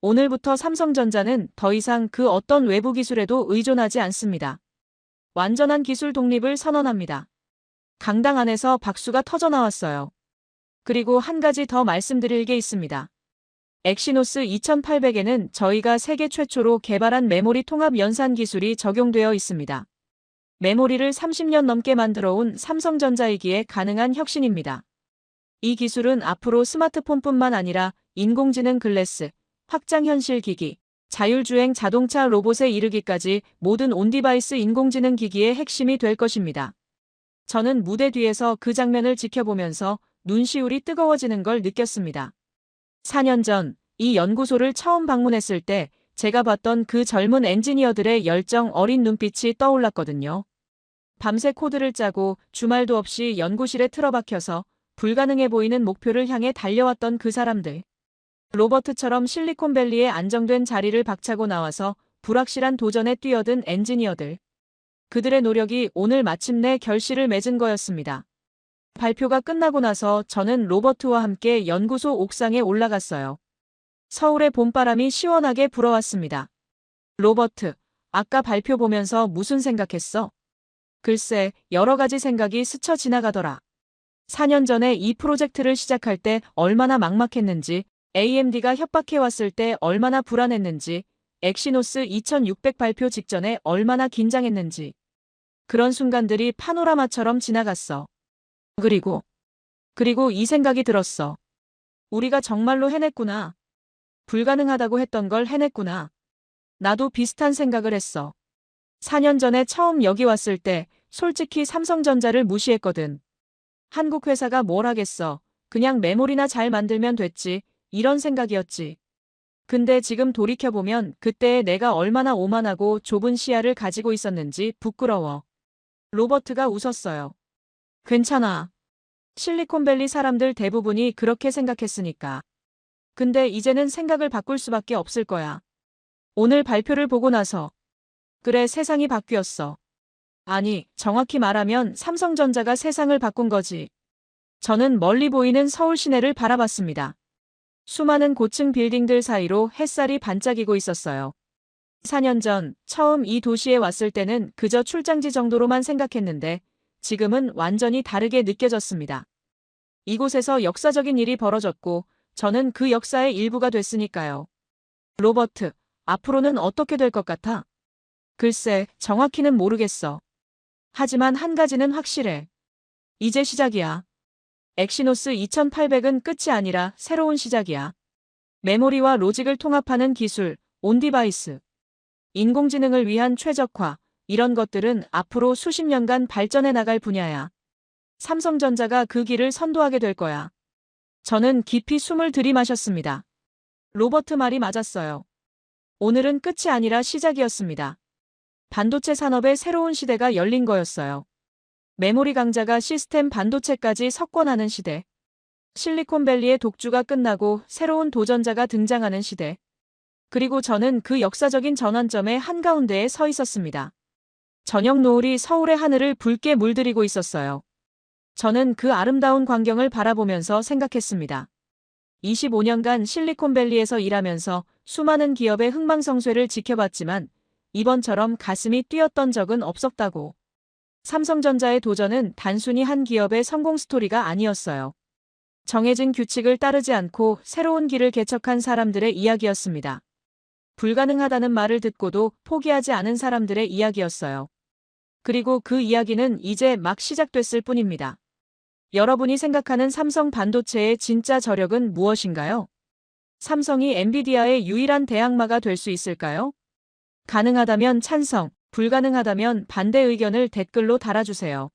오늘부터 삼성전자는 더 이상 그 어떤 외부 기술에도 의존하지 않습니다. 완전한 기술 독립을 선언합니다. 강당 안에서 박수가 터져나왔어요. 그리고 한 가지 더 말씀드릴 게 있습니다. 엑시노스 2800에는 저희가 세계 최초로 개발한 메모리 통합 연산 기술이 적용되어 있습니다. 메모리를 30년 넘게 만들어온 삼성전자이기에 가능한 혁신입니다. 이 기술은 앞으로 스마트폰뿐만 아니라 인공지능 글래스, 확장현실 기기, 자율주행 자동차 로봇에 이르기까지 모든 온디바이스 인공지능 기기의 핵심이 될 것입니다. 저는 무대 뒤에서 그 장면을 지켜보면서 눈시울이 뜨거워지는 걸 느꼈습니다. 4년 전 이 연구소를 처음 방문했을 때 제가 봤던 그 젊은 엔지니어들의 열정 어린 눈빛이 떠올랐거든요. 밤새 코드를 짜고 주말도 없이 연구실에 틀어박혀서 불가능해 보이는 목표를 향해 달려왔던 그 사람들. 로버트처럼 실리콘밸리의 안정된 자리를 박차고 나와서 불확실한 도전에 뛰어든 엔지니어들. 그들의 노력이 오늘 마침내 결실을 맺은 거였습니다. 발표가 끝나고 나서 저는 로버트와 함께 연구소 옥상에 올라갔어요. 서울의 봄바람이 시원하게 불어왔습니다. 로버트, 아까 발표 보면서 무슨 생각했어? 글쎄, 여러 가지 생각이 스쳐 지나가더라. 4년 전에 이 프로젝트를 시작할 때 얼마나 막막했는지, AMD가 협박해왔을 때 얼마나 불안했는지, 엑시노스 2600 발표 직전에 얼마나 긴장했는지. 그런 순간들이 파노라마처럼 지나갔어. 그리고 이 생각이 들었어. 우리가 정말로 해냈구나. 불가능하다고 했던 걸 해냈구나. 나도 비슷한 생각을 했어. 4년 전에 처음 여기 왔을 때 솔직히 삼성전자를 무시했거든. 한국 회사가 뭘 하겠어. 그냥 메모리나 잘 만들면 됐지. 이런 생각이었지. 근데 지금 돌이켜보면 그때의 내가 얼마나 오만하고 좁은 시야를 가지고 있었는지 부끄러워. 로버트가 웃었어요. 괜찮아. 실리콘밸리 사람들 대부분이 그렇게 생각했으니까. 근데 이제는 생각을 바꿀 수밖에 없을 거야. 오늘 발표를 보고 나서. 그래, 세상이 바뀌었어. 아니, 정확히 말하면 삼성전자가 세상을 바꾼 거지. 저는 멀리 보이는 서울 시내를 바라봤습니다. 수많은 고층 빌딩들 사이로 햇살이 반짝이고 있었어요. 4년 전 처음 이 도시에 왔을 때는 그저 출장지 정도로만 생각했는데 지금은 완전히 다르게 느껴졌습니다. 이곳에서 역사적인 일이 벌어졌고 저는 그 역사의 일부가 됐으니까요. 로버트, 앞으로는 어떻게 될 것 같아? 글쎄, 정확히는 모르겠어. 하지만 한 가지는 확실해. 이제 시작이야. 엑시노스 2800은 끝이 아니라 새로운 시작이야. 메모리와 로직을 통합하는 기술, 온디바이스, 인공지능을 위한 최적화, 이런 것들은 앞으로 수십 년간 발전해 나갈 분야야. 삼성전자가 그 길을 선도하게 될 거야. 저는 깊이 숨을 들이마셨습니다. 로버트 말이 맞았어요. 오늘은 끝이 아니라 시작이었습니다. 반도체 산업의 새로운 시대가 열린 거였어요. 메모리 강자가 시스템 반도체까지 석권하는 시대. 실리콘밸리의 독주가 끝나고 새로운 도전자가 등장하는 시대. 그리고 저는 그 역사적인 전환점의 한가운데에 서 있었습니다. 저녁 노을이 서울의 하늘을 붉게 물들이고 있었어요. 저는 그 아름다운 광경을 바라보면서 생각했습니다. 25년간 실리콘밸리에서 일하면서 수많은 기업의 흥망성쇠를 지켜봤지만 이번처럼 가슴이 뛰었던 적은 없었다고. 삼성전자의 도전은 단순히 한 기업의 성공 스토리가 아니었어요. 정해진 규칙을 따르지 않고 새로운 길을 개척한 사람들의 이야기였습니다. 불가능하다는 말을 듣고도 포기하지 않은 사람들의 이야기였어요. 그리고 그 이야기는 이제 막 시작됐을 뿐입니다. 여러분이 생각하는 삼성 반도체의 진짜 저력은 무엇인가요? 삼성이 엔비디아의 유일한 대항마가 될 수 있을까요? 가능하다면 찬성, 불가능하다면 반대 의견을 댓글로 달아주세요.